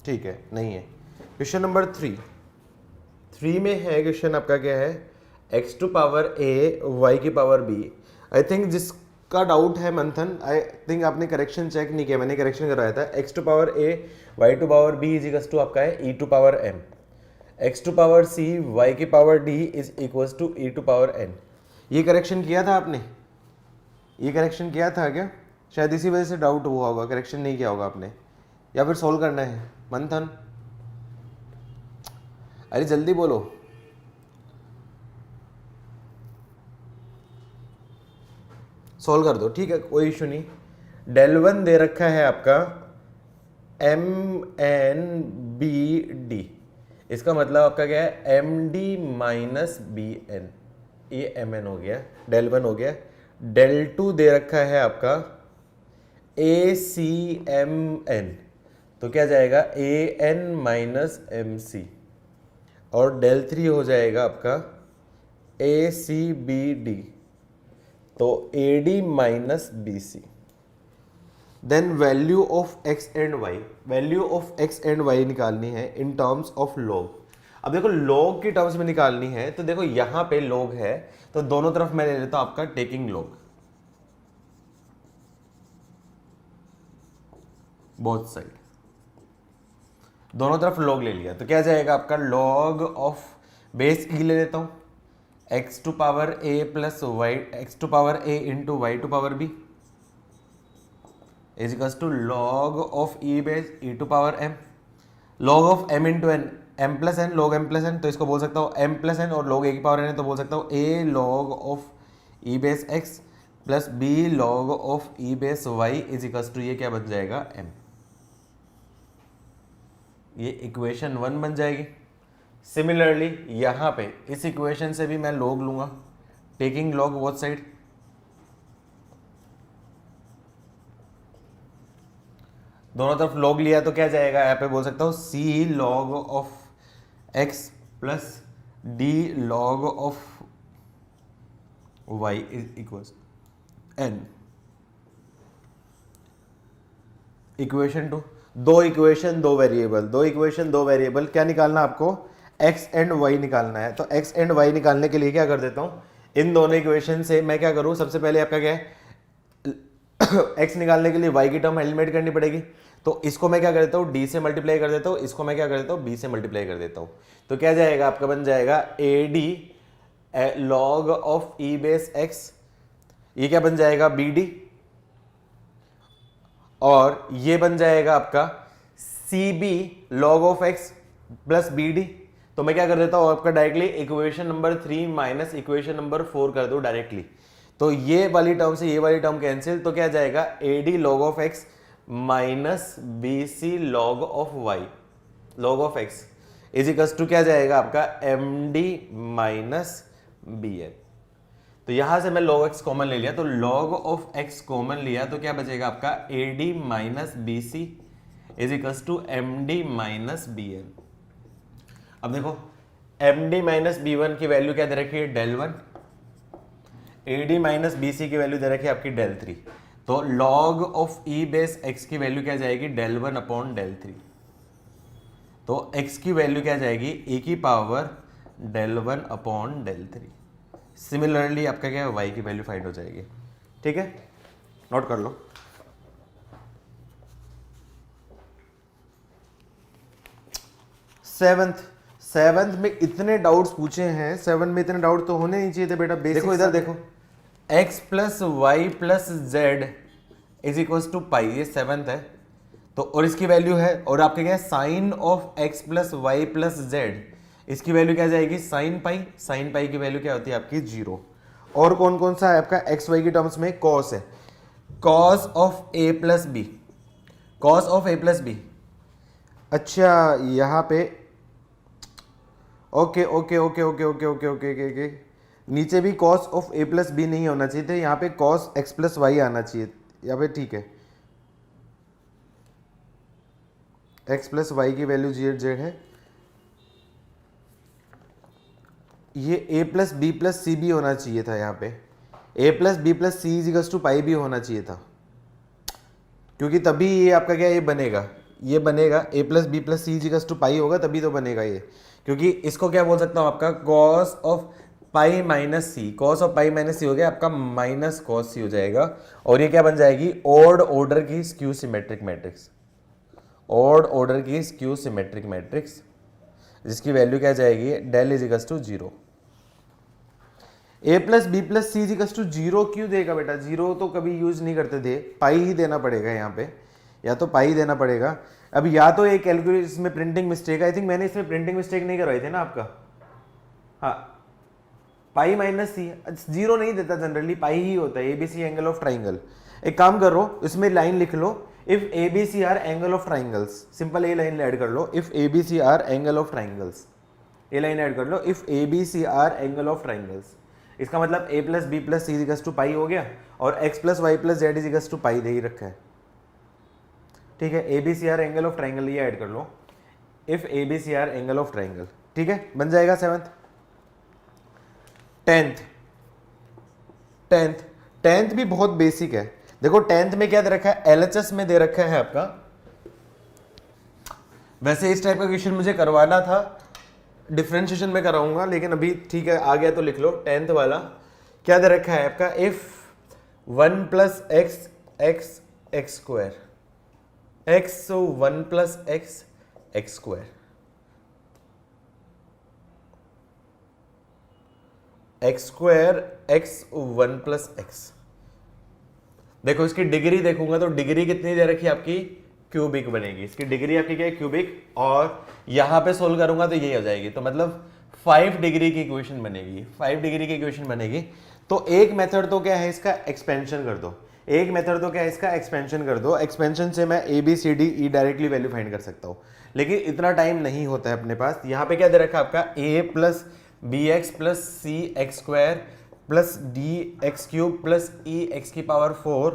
ठीक है, नहीं है। क्वेश्चन नंबर 3 में है, क्वेश्चन आपका क्या है, x to power a y की पावर b। आई थिंक जिसका डाउट है मंथन, आई थिंक आपने करेक्शन चेक नहीं किया, मैंने करेक्शन करवाया था। x to power a y to power b is equal to आपका है e to power m, x to power c y की power d is equal to e to power n। ये correction किया था आपने, ये करेक्शन किया था क्या? शायद इसी वजह से डाउट हुआ होगा, करेक्शन नहीं किया होगा आपने, या फिर सोल्व करना है मंथन? अरे जल्दी बोलो। सोल्व कर दो, ठीक है, कोई इशू नहीं। डेल वन दे रखा है आपका एम एन बी डी, इसका मतलब आपका क्या है, m d minus b n, ये एम एन हो गया, डेल वन हो गया। डेल टू दे रखा है आपका ए सी एम एन, तो क्या जाएगा A N minus M C, और डेल थ्री हो जाएगा आपका ए सी बी डी, तो a d minus b c. Then value of x and y, value of x and y निकालनी है इन टर्म्स ऑफ लॉग। अब देखो लॉग की टर्म्स में निकालनी है, तो देखो यहां पे लॉग है, तो दोनों तरफ मैं ले लेता हूं आपका टेकिंग लॉग, बोथ साइड, दोनों तरफ लॉग ले लिया, तो क्या जाएगा आपका लॉग ऑफ बेस ई ले लेता हूं, x to power a plus y, x to power a into y to power b is equals to log of e base e to power m, log of m into n, m plus n, log m plus n, तो इसको बोल सकता हूँ m plus n, और log a की power n है तो बोल सकता हूँ a log of e base x plus b log of e base y is equals to, ये क्या बन जाएगा, एम। ये इक्वेशन 1 बन जाएगी। सिमिलरली यहां पे इस इक्वेशन से भी मैं लॉग लूंगा, टेकिंग लॉग बोथ साइड, दोनों तरफ लॉग लिया तो क्या जाएगा, यहाँ पे बोल सकता हूँ c log of x plus d log of y is equal n. Equation 2, दो इक्वेशन दो वेरिएबल, दो इक्वेशन दो वेरिएबल, क्या निकालना आपको, एक्स एंड वाई निकालना है। तो एक्स एंड वाई निकालने के लिए क्या कर देता हूँ, इन दोनों इक्वेशन से मैं क्या करूँ, सबसे पहले आपका क्या है, एक्स निकालने के लिए वाई की टर्म एलिमिनेट करनी पड़ेगी, तो इसको मैं क्या कर देता हूँ, डी से मल्टीप्लाई कर देता हूँ, इसको मैं क्या कर देता हूँ, बी से मल्टीप्लाई कर देता हूँ, तो क्या जाएगा आपका, बन जाएगा a d log of e base x, ये क्या बन जाएगा, बी डी, और ये बन जाएगा आपका c b log of x plus b d. तो मैं क्या कर देता हूं आपका, directly equation number 3 minus equation number 4 कर दो डायरेक्टली, तो ये वाली टर्म से ये वाली टर्म कैंसिल, तो क्या जाएगा a d log of x minus b c log of y log of x is equals to क्या जाएगा आपका, m d minus b n. तो यहां से मैं log x कॉमन ले लिया, तो log ऑफ x कॉमन लिया, तो क्या बचेगा आपका, a d minus b c is equals to m d minus b n. अब देखो m d minus b one की वैल्यू क्या दे रखी है, del one, a d minus b c की वैल्यू दे रखी है आपकी डेल थ्री, तो log of e base x की वैल्यू क्या जाएगी, del one upon del three, तो x की वैल्यू क्या जाएगी, e की power del one upon del three. Similarly आपका क्या है, y की वैल्यू फाइंड हो जाएगी, ठीक है, नोट कर लो। सेवंथ में इतने डाउट्स पूछे हैं, 7 में इतने डाउट तो होने ही चाहिए थे बेटा। देखो इधर देखो, x plus y plus z is equal to pi, ये 7th है, तो और इसकी वैल्यू है, और आपके क्या है, sine of x plus y plus z, इसकी वैल्यू क्या जाएगी, साइन पाई, साइन पाई की वैल्यू क्या होती है आपकी 0। और कौन कौन सा है आपका, एक्स वाई की टर्म्स में कॉस है, cos of a plus b, cos of a plus b. अच्छा यहाँ पे okay okay okay okay okay okay okay okay, नीचे भी cos of a plus b नहीं होना चाहिए था, यहाँ पे कॉस एक्स प्लस वाई आना चाहिए यहाँ पे, ठीक है, एक्स प्लस वाई की वैल्यू जेड जेड है, ये a plus b plus c भी होना चाहिए था, यहाँ पे a plus b plus c equals to pi भी होना चाहिए था, क्योंकि तभी ये आपका क्या ये बनेगा, ये बनेगा a plus b plus c equals to pi होगा तभी तो बनेगा ये, क्योंकि इसको क्या बोल सकता हूँ आपका cos of pi minus c, cos of pi minus c हो गया आपका माइनस कॉस सी हो जाएगा, और ये क्या बन जाएगी ऑड ऑर्डर की skew symmetric matrix, odd order की स्क्यू सिमेट्रिक मैट्रिक्स, जिसकी वैल्यू क्या जाएगी del equals to 0। A plus b plus c equals to 0 क्यों देगा बेटा, 0 तो कभी यूज नहीं करते थे, पाई ही देना पड़ेगा यहाँ पे, या तो पाई देना पड़ेगा। अब या तो एक कैलकुलेशन में प्रिंटिंग मिस्टेक, आई थिंक मैंने इसमें प्रिंटिंग मिस्टेक नहीं करवाई थी ना आपका, हाँ पाई माइनस सी, 0 नहीं देता जनरली, पाई ही होता है, एबीसी एंगल ऑफ ट्राइंगल। एक काम करो इसमें लाइन लिख लो, if ABC are angle of triangles, simple ये लाइन ऐड कर लो, if ABC are angle of triangles, ये लाइन ऐड कर लो, if ABC are angle of triangles, इसका मतलब a plus b plus c equals to pi हो गया, और x plus y plus z equals to pi दे ही रखा है, ठीक है। A B c are angle of triangle ये ऐड कर लो, if a B c are angle of triangle, ठीक है, बन जाएगा 7th। 10th भी बहुत बेसिक है, देखो 10th में क्या दे रखा है, एलएचएस में दे रखा है आपका, वैसे इस टाइप का क्वेश्चन मुझे करवाना था, डिफरेंशिएशन में कराऊंगा, लेकिन अभी ठीक है आ गया तो लिख लो। 10th वाला क्या दे रखा है आपका, if 1 plus x x x square, x 1 plus x x square, x square x 1 plus x, देखो इसकी डिग्री देखूंगा तो डिग्री कितनी दे रखी है आपकी, क्यूबिक बनेगी, इसकी डिग्री आपकी क्या है क्यूबिक, और यहां पे सोल्व करूंगा तो ये हो जाएगी, तो मतलब 5 डिग्री की इक्वेशन बनेगी, 5 डिग्री की इक्वेशन बनेगी। तो एक मेथड तो क्या है इसका, एक्सपेंशन कर दो, एक मेथड तो क्या है इसका, एक्सपेंशन कर दो, एक्सपेंशन से मैं a B c d e directly value find कर सकता हूं, लेकिन इतना टाइम नहीं होता है अपने पास। यहाँ पे क्या दे रखा है आपका, a plus b x plus c x square plus d x cube plus e x की पावर 4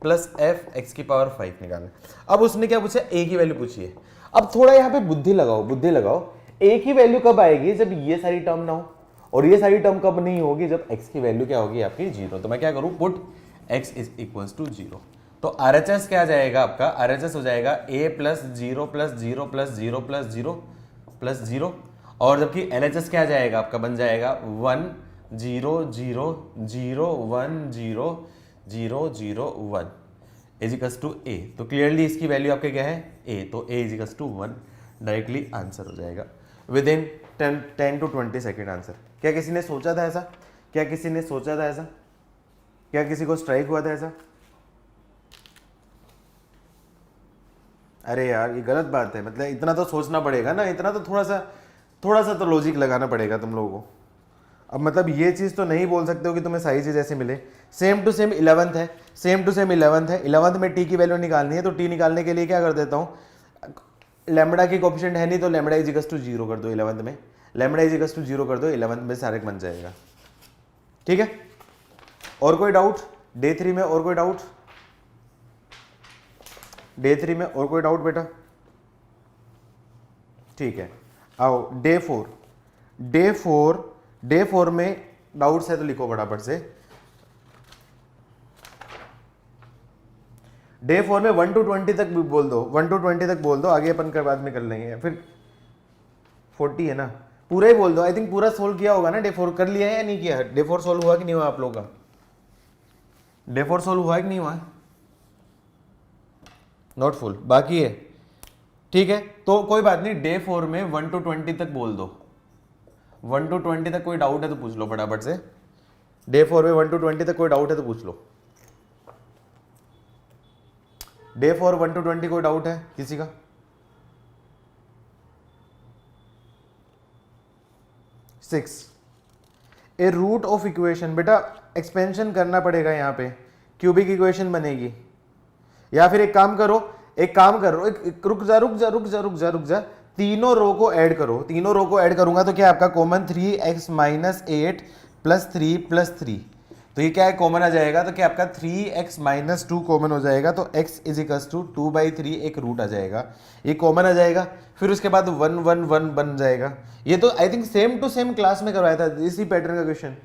प्लस एफ एक्स की पावर 5 निकालना। अब उसने क्या पूछा, ए की वैल्यू पूछी है। अब थोड़ा यहाँ पे बुद्धि लगाओ, बुद्धि लगाओ, ए की वैल्यू कब आएगी, जब ये सारी टर्म ना हो, और ये सारी टर्म कब नहीं होगी, जब एक्स की वैल्यू क्या होगी आपकी 0। तो मैं क्या करूं, put x is equals to 0। तो आरएचएस क्या जाएगा आपका, आरएचएस हो जाएगा a plus 0 plus 0 plus 0 plus 0 plus 0, और जबकि एलएचएस क्या जाएगा आपका, बन जाएगा 1 0 0 0 1 0 0 0 1 इजिकल्स टू ए। तो क्लियरली इसकी वैल्यू आपके क्या है, ए, तो ए इजिकल्स टू 1, डायरेक्टली आंसर हो जाएगा with in 10 to 20 second answer. क्या किसी ने सोचा था ऐसा, क्या किसी ने सोचा था ऐसा, क्या किसी को स्ट्राइक हुआ था ऐसा? अरे यार ये गलत बात है, मतलब इतना तो सोचना पड़ेगा ना, इतना तो थोड़ा सा तो लॉजिक लगाना पड़ेगा तुम लोगों को। अब मतलब ये चीज़ तो नहीं बोल सकते हो कि तुम्हें सारी चीज़ ऐसे मिले। सेम टू सेम 11th है, सेम टू सेम 11th है, 11th में टी की वैल्यू निकालनी है, तो टी निकालने के लिए क्या कर देता हूँ, लैम्बडा की कोफिशिएंट है नहीं तो लैम्बडा इजिकल्स टू 0 कर दो 11th में, लैम्बडा इजिकल्स टू 0 कर दो 11th में, सारे बन जाएगा। ठीक है, और कोई डाउट डे 3 में, और कोई डाउट डे 3 में, और कोई डाउट बेटा? ठीक है, आओ डे 4। डे 4 में डाउट्स है तो लिखो फटाफट से। डे 4 में 1 to 20 तक भी बोल दो, 1 to 20 तक बोल दो, आगे अपन कर बाद में कर लेंगे। फिर 40 है ना, पूरा ही बोल दो। आई थिंक पूरा सोल्व किया होगा ना, डे 4 कर लिया है या नहीं किया? डे 4 सोल्व हुआ कि नहीं हुआ आप लोगों का? डे 4 सोल्व हुआ कि नहीं हुआ? नॉट फुल, बाकी है। ठीक है, तो कोई बात नहीं, डे 4 में 1 to 20 तक बोल दो। 1 to 20 तक कोई डाउट है तो पूछ लो फटाफट से। डे 4 में 1 to 20 तक कोई डाउट है तो पूछ लो। डे 4 1 to 20 कोई डाउट है किसी का? Six, a root of equation. बेटा एक्सपेंशन करना पड़ेगा, यहाँ पे क्यूबिक इक्वेशन बनेगी। या फिर एक काम करो, रुक जा, तीनों रो को ऐड करो। तीनों रो को ऐड करूंगा तो क्या आपका common 3x minus 8 plus 3 plus 3, तो ये क्या है कॉमन आ जाएगा, तो क्या आपका 3x माइनस 2 कॉमन हो जाएगा, तो x इज इक्वल्स टू 2/3 एक रूट आ जाएगा, ये कॉमन आ जाएगा। फिर उसके बाद 1 1 1 बन जाएगा। ये तो I think same to same class में करवाया था इसी पैटर्न का question,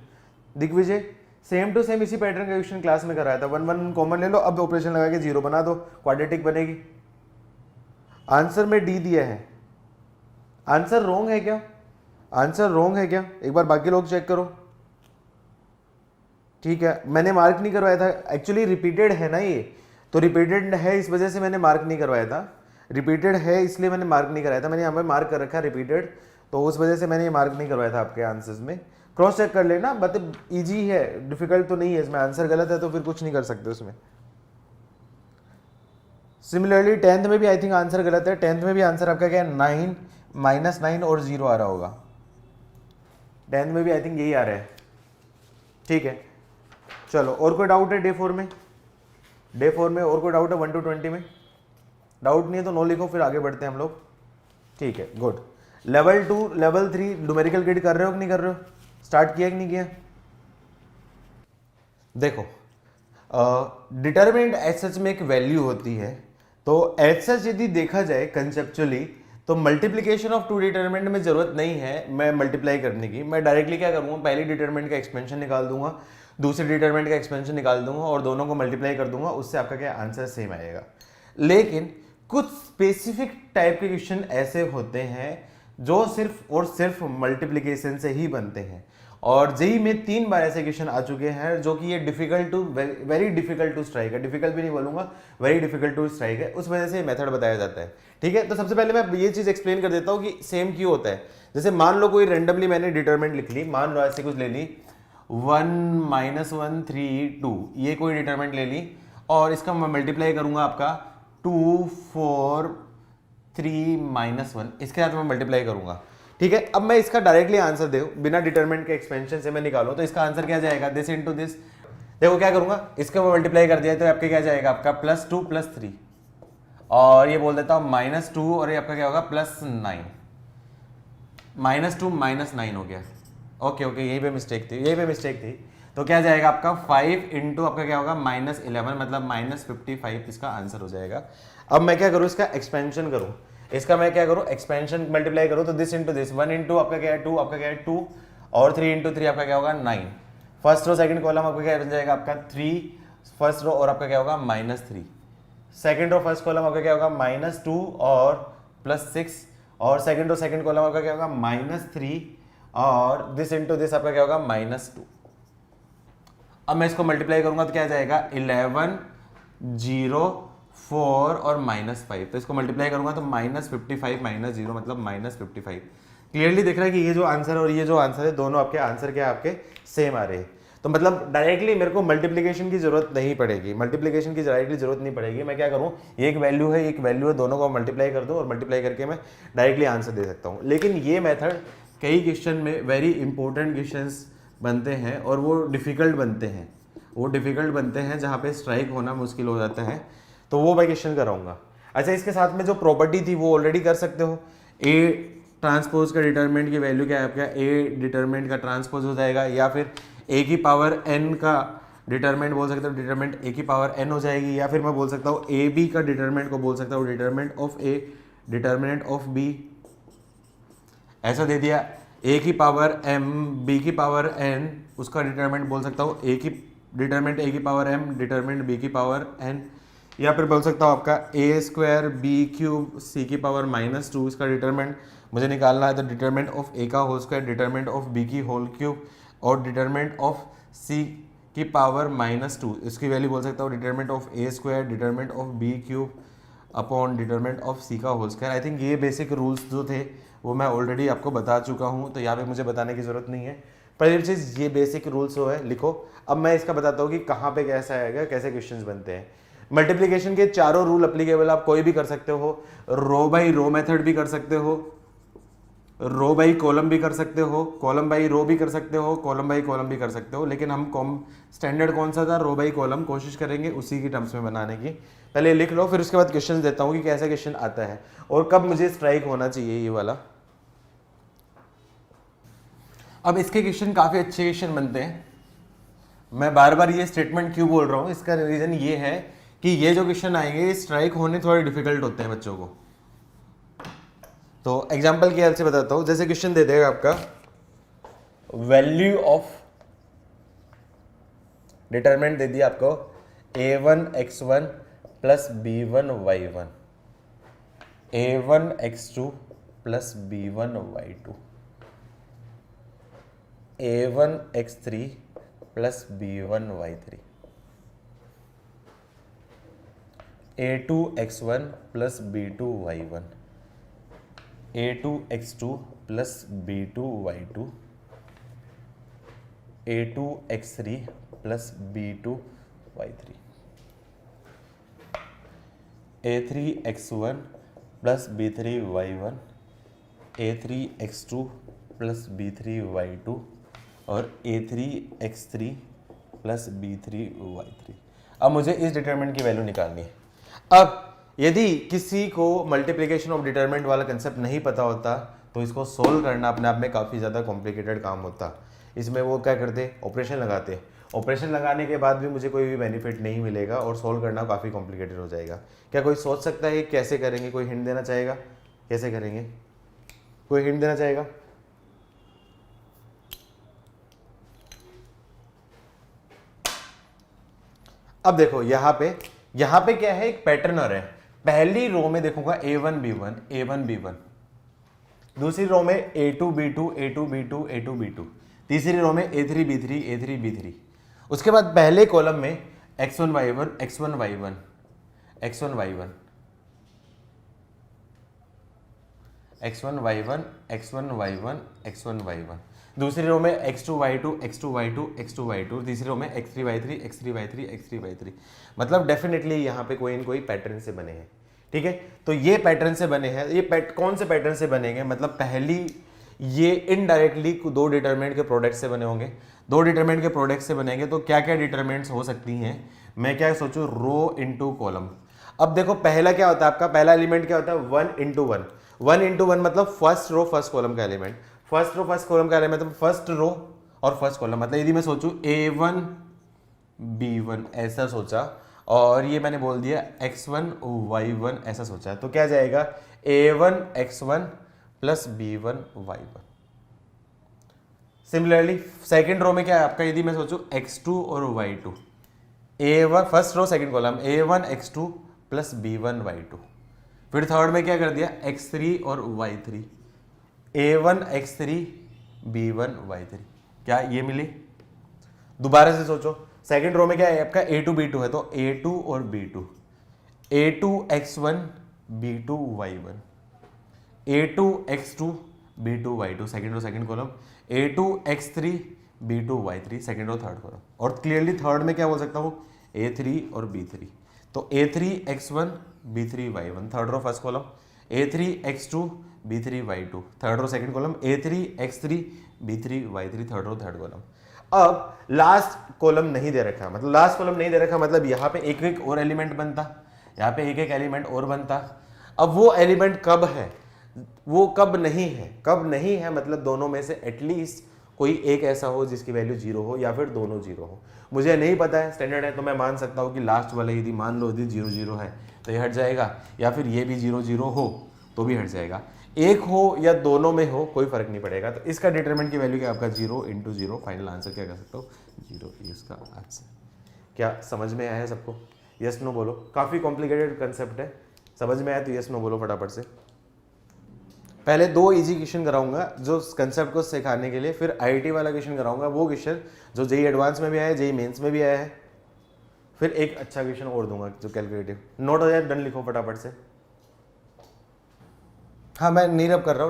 Digvijay same to same इसी पैटर्न का क्वेश्चन क्लास में कराया था। 1 1 कॉमन ले लो, अब ऑपरेशन लगा के 0 बना दो, क्वाड्रेटिक बनेगी। आंसर में डी दिया है, आंसर रॉन्ग है क्या? आंसर रॉन्ग है क्या? एक बार बाकी लोग चेक करो। ठीक है, मैंने मार्क नहीं करवाया था, एक्चुअली रिपीटेड है ना ये, तो रिपीटेड है इस वजह से मैंने मार्क नहीं करवाया था, रिपीटेड है इसलिए मैंने मार्क नहीं कराया था, मैंने यहाँ पे मार्क कर रखा है रिपीटेड, तो उस वजह से मैंने ये मार्क नहीं करवाया था आपके आंसर्स में। क्रॉस चेक कर लेना, मतलब इजी है, डिफिकल्ट तो नहीं है इसमें, आंसर गलत है तो फिर कुछ नहीं कर सकते उसमें। सिमिलरली 10th में भी आई थिंक आंसर गलत है, 10th में भी आंसर आपका क्या है 9 -9 और 0 आ रहा होगा, 10th में भी आई थिंक यही आ रहा है। ठीक है, चलो और कोई डाउट है डे 4 में? डे 4 में और कोई डाउट है 1 to 20 में? डाउट नहीं है तो नो लिखो, फिर आगे बढ़ते हैं हम लोग। ठीक है, good. Level 2 level 3 numerical grid कर रहे हो कि नहीं कर रहे हो? स्टार्ट किया कि नहीं किया? देखो डिटरमिनेंट एज सच में एक वैल्यू होती है, तो एज सच यदि देखा जाए कंसेप्चुअली तो मल्टीप्लिकेशन ऑफ टू डिटरमिनेंट में जरूरत नहीं है मैं मल्टीप्लाई करने की, मैं डायरेक्टली क्या करूंगा, पहली डिटरमिनेंट का एक्सपेंशन निकाल दूंगा, दूसरी डिटरमिनेंट का एक्सपेंशन निकाल दूंगा और दोनों को मल्टीप्लाई कर दूंगा, उससे आपका क्या आंसर सेम आएगा। लेकिन कुछ स्पेसिफिक टाइप के क्वेश्चन ऐसे होते हैं जो सिर्फ और सिर्फ मल्टीप्लिकेशन से ही बनते हैं, और जेई में 3 बार ऐसे क्वेश्चन आ चुके हैं जो कि ये difficult to very difficult to strike है, डिफिकल्ट भी नहीं बोलूंगा, वेरी डिफिकल्ट टू स्ट्राइक है, उस वजह से मेथड बताया जाता है। ठीक है, तो सबसे पहले मैं ये चीज एक्सप्लेन कर देता हूँ कि सेम क्यों होता है। जैसे मान लो कोई रेंडमली मैंने डिटरमिनेंट लिख ली, मान लो ऐसे कुछ ले ली 1 -1 3 2, ये कोई डिटरमिनेंट ले ली और इसका मैं मल्टीप्लाई करूंगा आपका 2 4 3 -1, इसके साथ मैं मल्टीप्लाई करूंगा। ठीक है, अब मैं इसका डायरेक्टली आंसर दे बिना डिटरमिनेंट के एक्सपेंशन से मैं निकालूं तो इसका आंसर क्या जाएगा, दिस इनटू दिस। देखो क्या करूंगा, इसका मैं मल्टीप्लाई कर दिया तो आपके क्या जाएगा, आपका +2 +3, और ये बोल देता हूं -2 और ये आपका क्या होगा +9, -2 -9 हो गया। ओके ओके, यही पे मिस्टेक थी, यही पे मिस्टेक थी, तो क्या जाएगा आपका 5 इंटू आपका क्या होगा -11, मतलब -55 इसका आंसर हो जाएगा। अब मैं क्या करूं, इसका एक्सपेंशन करूं, इसका मैं क्या करूं, एक्सपेंशन मल्टीप्लाई करूं तो दिस इंटू दिस, 1 इंटू आपका क्या है 2, आपका क्या है 2, और 3 इंटू 3 आपका क्या होगा 9, फर्स्ट रो सेकंड कॉलम आपका क्या बन जाएगा आपका 3 फर्स्ट रो और आपका क्या होगा -3, सेकंड रो फर्स्ट कॉलम आपका क्या होगा -2 और +6, और सेकंड रो सेकंड कॉलम आपका क्या होगा -3 और दिस इंटू दिस आपका क्या होगा -2। अब मैं इसको मल्टीप्लाई करूंगा तो क्या जाएगा 11 0 4 और -5, तो इसको मल्टीप्लाई करूंगा तो -55 -0 मतलब -55। क्लियरली दिख रहा है कि ये जो आंसर और ये जो आंसर है दोनों आपके आंसर क्या आपके सेम आ रहे हैं, तो मतलब डायरेक्टली मेरे को मल्टीप्लिकेशन की जरूरत नहीं पड़ेगी, मल्टीप्लिकेशन की डायरेक्टली जरूरत नहीं पड़ेगी। मैं क्या करूं, ये एक वैल्यू है एक वैल्यू है, दोनों को मल्टीप्लाई कर दूं और मल्टीप्लाई करके मैं डायरेक्टली आंसर दे सकता हूं। लेकिन ये मेथड कई क्वेश्चन में वेरी इंपॉर्टेंट क्वेश्चंस बनते हैं और वो डिफिकल्ट बनते हैं, वो डिफिकल्ट बनते हैं जहाँ पे स्ट्राइक होना मुश्किल हो जाता है, तो वो मैं क्वेश्चन कराऊंगा। अच्छा, इसके साथ में जो प्रॉपर्टी थी वो ऑलरेडी कर सकते हो, ए ट्रांसपोज का डिटरमिनेंट की वैल्यू क्या है आपका, ए डिटरमिनेंट का ट्रांसपोज हो जाएगा, या फिर ए की पावर एन का डिटरमिनेंट बोल सकते हो, डिटरमिनेंट ए की पावर एन हो जाएगी, या फिर मैं बोल सकता हूँ ए बी का डिटरमिनेंट को बोल सकता हूँ determinant of A determinant of B, ऐसा दे दिया। ए की पावर एम बी की पावर एन, उसका डिटरमिनेंट बोल सकता हूँ ए की डिटरमिनेंट ए की पावर एम डिटरमिनेंट बी की पावर एन, या फिर बोल सकता हूँ आपका a² b³ c की पावर -2, इसका डिटरमिनेंट मुझे निकालना है, तो डिटरमिनेंट ऑफ ए का whole square determinant of b की होल क्यूब और डिटरमिनेंट ऑफ सी की पावर -2, इसकी वैल्यू बोल सकता हूँ determinant of a² determinant of b³ upon determinant of c का होल स्क्वायर। आई थिंक ये बेसिक रूल्स जो थे वो मैं ऑलरेडी आपको बता चुका हूँ, तो यहाँ पे मुझे बताने की जरूरत नहीं है। पहली चीज़ ये बेसिक रूल्स हो है लिखो। अब मैं इसका बताता हूँ कि कहाँ पे कैसा आएगा, कैसे क्वेश्चंस बनते हैं। मल्टीप्लिकेशन के चारों रूल अप्लीकेबल आप कोई भी कर सकते हो, रो बाई रो मेथड भी कर सकते हो, रो बाई कॉलम भी कर सकते हो, कॉलम बाई रो भी कर सकते हो, कॉलम बाई कॉलम भी कर सकते हो, लेकिन हम स्टैंडर्ड कौन सा था, रो बाई कॉलम, कोशिश करेंगे उसी की टर्म्स में बनाने की। पहले लिख लो, फिर उसके बाद क्वेश्चन देता हूँ कि कैसा क्वेश्चन आता है और कब मुझे स्ट्राइक होना चाहिए ये वाला। अब इसके क्वेश्चन काफ़ी अच्छे क्वेश्चन बनते हैं। मैं बार बार ये स्टेटमेंट क्यों बोल रहा हूँ, इसका रीज़न ये है कि ये जो क्वेश्चन आएंगे स्ट्राइक होने थोड़े डिफिकल्ट होते हैं बच्चों को। तो एग्जांपल की हेल्प से बताता हूँ। जैसे क्वेश्चन दे देगा आपका वैल्यू ऑफ डिटरमिनेंट दे दिया आपको a1 x1 plus b1 y1, a1 x2 plus b1 y2, a1 x3 plus b1 y3, a2 x1 plus b2 y1, a2 x2 plus b2 y2, a2 x3 plus b2 y3, a3 x1 plus b3 y1, a3 x2 plus b3 y2 और a3 x3 plus b3 y3। अब मुझे इस determinant की value निकालनी है। अब यदि किसी को मल्टीप्लिकेशन ऑफ डिटरमिनेंट वाला कंसेप्ट नहीं पता होता तो इसको सोल्व करना अपने आप में काफ़ी ज़्यादा कॉम्प्लिकेटेड काम होता। इसमें वो क्या करते, ऑपरेशन लगाते। ऑपरेशन लगाने के बाद भी मुझे कोई भी बेनिफिट नहीं मिलेगा और सोल्व करना काफ़ी कॉम्प्लिकेटेड हो जाएगा। क्या कोई सोच सकता है कैसे करेंगे? कोई हिंट देना चाहेगा कैसे करेंगे? कोई हिंट देना चाहेगा? अब देखो यहाँ पे क्या है, एक पैटर्नर है। पहली रो में देखूंगा a1 b1, दूसरी रो में a2 b2, तीसरी रो में a3 b3, उसके बाद पहले कॉलम में x1 y1, दूसरी रो में x2 y2, तीसरी रो में x3 y3, मतलब डेफिनेटली यहाँ पे कोई न कोई पैटर्न से बने हैं। ठीक है, तो ये पैटर्न से बने हैं। ये कौन से पैटर्न से बनेंगे? मतलब पहली ये इनडायरेक्टली दो डिटरमिनेंट के प्रोडक्ट से बने होंगे। दो डिटरमिनेंट के प्रोडक्ट से बनेंगे तो क्या क्या डिटरमिनेंट्स हो सकती हैं? मैं क्या सोचूं, रो इंटू कॉलम। अब देखो पहला क्या होता है आपका, पहला एलिमेंट क्या होता है, 1 इंटू 1 मतलब फर्स्ट रो फर्स्ट कॉलम का element, first row first column का एलिमेंट, मतलब फर्स्ट रो और फर्स्ट कॉलम। मतलब यदि मैं सोचूं a1 b1 ऐसा सोचा और ये मैंने बोल दिया x1 y1 ऐसा सोचा, तो क्या जाएगा a1 x1 plus b1 y1। Similarly second row में क्या है आपका, यदि मैं सोचूं x2 और y2, a1 first row second column a1 x2 plus b1 y2। फिर थर्ड में क्या कर दिया x3 और y3, a1 x3 b1 y3। क्या ये मिली? दोबारा से सोचो, सेकेंड रो में क्या है आपका a2 b2 है, तो a2 और b2, a2 x1 b2 y1, a2 x2 b2 y2 second row second column, a2 x3 b2 y3 second row third column. और क्लियरली थर्ड में क्या बोल सकता हूँ, a3 और b3, तो a3 x1 b3 y1 third row first column, a3 x2 b3 y2 third row second column, a3 x3 b3 y3 third row third column. अब last column नहीं दे रखा, मतलब लास्ट कॉलम नहीं दे रखा, मतलब यहाँ पे एक एक और एलिमेंट बनता, यहाँ पे एक एक एलिमेंट और बनता। अब वो एलिमेंट कब है, वो कब नहीं है, कब नहीं है मतलब दोनों में से एटलीस्ट कोई एक ऐसा हो जिसकी वैल्यू 0 हो या फिर दोनों 0 हो। मुझे नहीं पता है, स्टैंडर्ड है तो मैं मान सकता हूँ कि लास्ट वाला यदि मान लो यदि 0 0 है तो ये हट जाएगा, या फिर ये भी 0 0 हो तो भी हट जाएगा। एक हो या दोनों में हो कोई फर्क नहीं पड़ेगा। तो इसका डिटरमिनेंट की वैल्यू क्या आपका 0 इंटू 0, फाइनल आंसर क्या कर सकता हूँ 0, ये इसका आंसर। क्या समझ में आया है सबको? यस नो बोलो। काफ़ी कॉम्प्लिकेटेड कंसेप्ट है, समझ में आया तो यस नो बोलो फटाफट से। पहले 2 इजी क्वेश्चन कराऊंगा जो कंसेप्ट को सिखाने के लिए, फिर आईआईटी वाला क्वेश्चन कराऊंगा, वो क्वेश्चन जो जेई एडवांस में भी आया है, जेई मेंस में भी आया है, फिर एक अच्छा क्वेश्चन और दूंगा जो कैलकुलेटिव। नोट हो जाए, डन लिखो फटाफट से। हाँ मैं नहीं रब कर रहा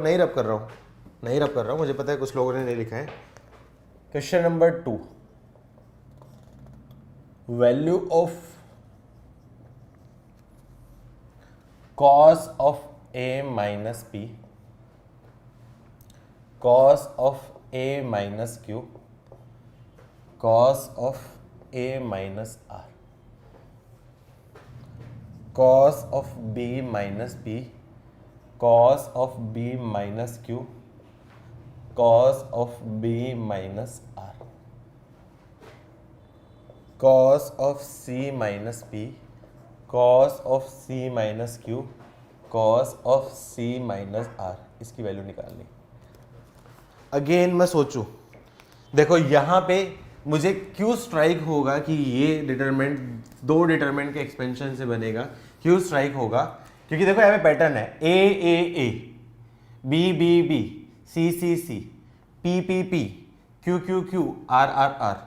हूँ, मुझे पता है कुछ लोगों ने नहीं लिखा है। Question number 2, value of cos of a minus p, cos of a minus q, cos of a minus r, cos of b minus p, cos of b minus q, cos of b minus r, cos of c minus p, cos of c minus q, cos of c minus r, इसकी value निकालनी। Again मैं सोचूं, देखो यहाँ पे मुझे क्यों strike होगा कि ये डिटरमिनेंट दो डिटरमिनेंट के एक्सपेंशन से बनेगा, क्यों स्ट्राइक होगा क्योंकि देखो यहाँ पे पैटर्न है a, B, c, p, q, r.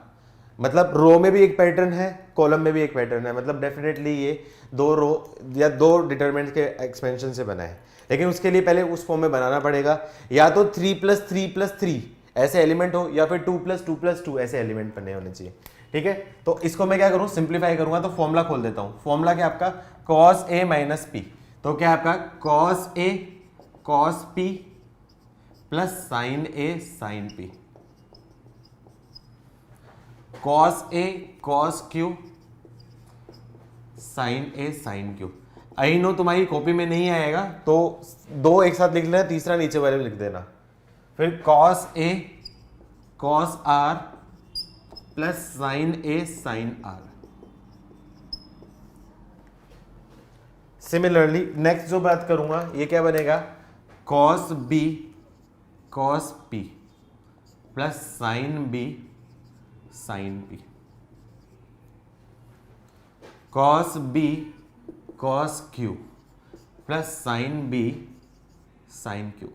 मतलब रो में भी एक पैटर्न है, कॉलम में भी एक पैटर्न है, मतलब डेफिनेटली ये दो रो या दो डिटरमिनेंट के एक्सपेंशन से बना है। लेकिन उसके लिए पहले उस फॉर्म में बनाना पड़ेगा, या तो 3+3+3 ऐसे एलिमेंट हो, या फिर 2+2+2 ऐसे एलिमेंट बने होने चाहिए। ठीक है, तो इसको मैं क्या करूं, सिंप्लीफाई करूंगा, तो फॉर्मूला खोल देता हूं। फॉर्मूला क्या आपका, cos A माइनस पी, तो क्या आपका cos A cos P plus sin A sin P, cos A cos Q sin A sin Q। I know तुम्हारी कॉपी में नहीं आएगा, तो दो एक साथ लिख लेना, तीसरा नीचे वाले में लिख देना। फिर cos A cos R plus sin A sin R। Similarly next जो बात करूंगा, ये क्या बनेगा, cos B cos P plus sin B sin P, cos B cos Q plus sin B sin Q,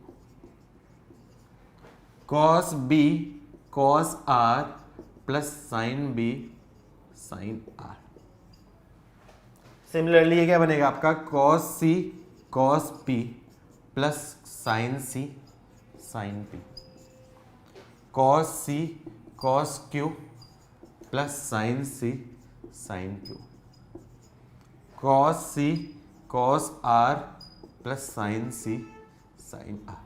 cos B cos R plus sin B sin R। Similarly ये क्या बनेगा आपका, cos C cos P plus sin C sin P, cos C cos Q plus sin C sin Q, cos C cos R plus sin C sin R।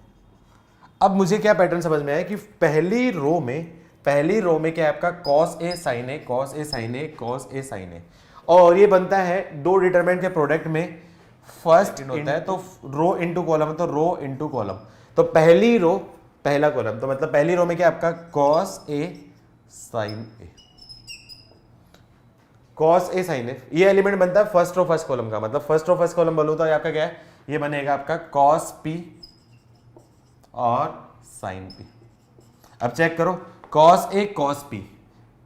अब मुझे क्या pattern समझ में आया कि पहली रो में क्या है आपका cos A sin A cos A sin A cos A sin A, और ये बनता है दो डिटरमिनेंट के प्रोडक्ट में फर्स्ट होता है, तो रो इनटू कॉलम, तो रो इनटू कॉलम, तो पहली रो पहला कॉलम, तो मतलब पहली रो में क्या आपका cos A sin A, cos A sin A, ये एलिमेंट बनता है फर्स्ट रो फर्स्ट कॉलम का, मतलब फर्स्ट रो फर्स्ट कॉलम बोलूं तो आपका क्या है, ये बनेगा आपका cos P और sin P। अब चेक करो, cos A cos P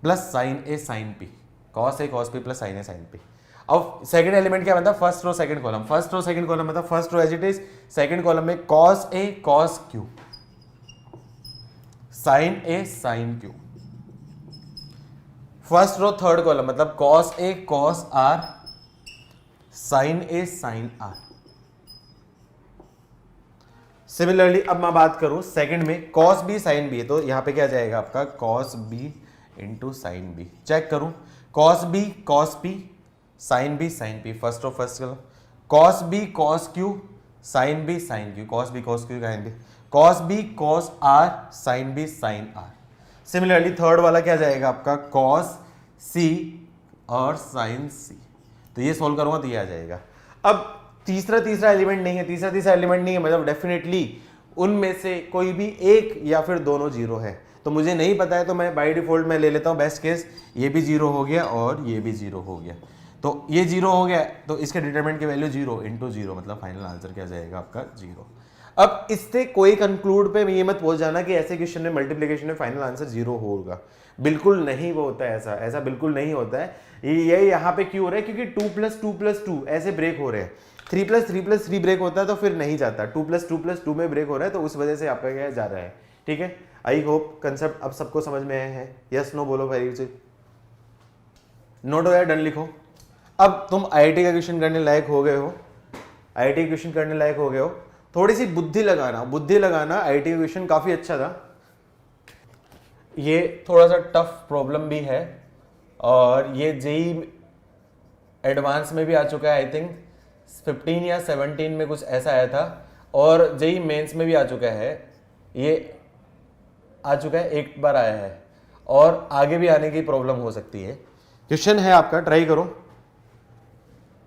plus sin A sin P, cos A cos P plus sin A sin P। अब सेकंड एलिमेंट क्या बनता है, first row second column, first row second column मतलब first row as it is, second column में cos A cos Q sin A sin Q, first row third column मतलब cos A cos R sin A sin R। Similarly अब मैं बात करूं second में, cos B sin B है, तो यहां पे क्या जाएगा आपका cos B into sine B। Check करूं, cos B cos P sin B sin P, first row first column, cos B cos Q sin B sin Q, cos B cos Q sin B, cos B cos R sin B sin R। Similarly third वाला क्या जाएगा आपका cos C और sin C, तो ये solve करूंगा तो ये आ जाएगा। अब तीसरा एलिमेंट नहीं है, तीसरा एलिमेंट नहीं है, मतलब डेफिनेटली उनमें से कोई भी एक या फिर दोनों जीरो है, तो मुझे नहीं पता है, तो मैं बाय डिफॉल्ट मैं ले लेता हूं बेस्ट केस, ये भी जीरो हो गया और ये भी जीरो हो गया, तो ये जीरो हो गया, तो इसके डिटरमिनेंट की वैल्यू जीरो इंटू जीरो, मतलब फाइनल आंसर क्या जाएगा आपका जीरो। अब इससे कोई कंक्लूड पे ये मत पहुंच जाना कि ऐसे क्वेश्चन में मल्टीप्लिकेशन में फाइनल आंसर जीरो होगा, बिल्कुल नहीं वो होता है, ऐसा बिल्कुल नहीं होता है। ये यहाँ पे क्यों हो रहा है, क्योंकि 2+2+2 ऐसे ब्रेक हो रहे हैं, 3+3+3 ब्रेक होता है तो फिर नहीं जाता, 2+2+2 में ब्रेक हो रहा है, तो उस वजह से आपका क्या जा रहा है। ठीक है, आई होप कंसेप्ट अब सबको समझ में आया है, यस नो बोलो, वेरी नोट हो या डन लिखो। अब तुम आईआईटी का क्वेश्चन करने लायक हो गए हो, आईआईटी क्वेश्चन करने लायक हो गए हो, थोड़ी सी बुद्धि लगाना। आईआईटी का क्वेश्चन काफी अच्छा था, ये थोड़ा सा टफ प्रॉब्लम भी है, और ये जेई एडवांस में भी आ चुका है, आई थिंक 15 या 17 में कुछ ऐसा आया था, और जेई मेंस में भी आ चुका है, ये आ चुका है, एक बार आया है, और आगे भी आने की प्रॉब्लम हो सकती है। क्वेश्चन है आपका, ट्राई करो,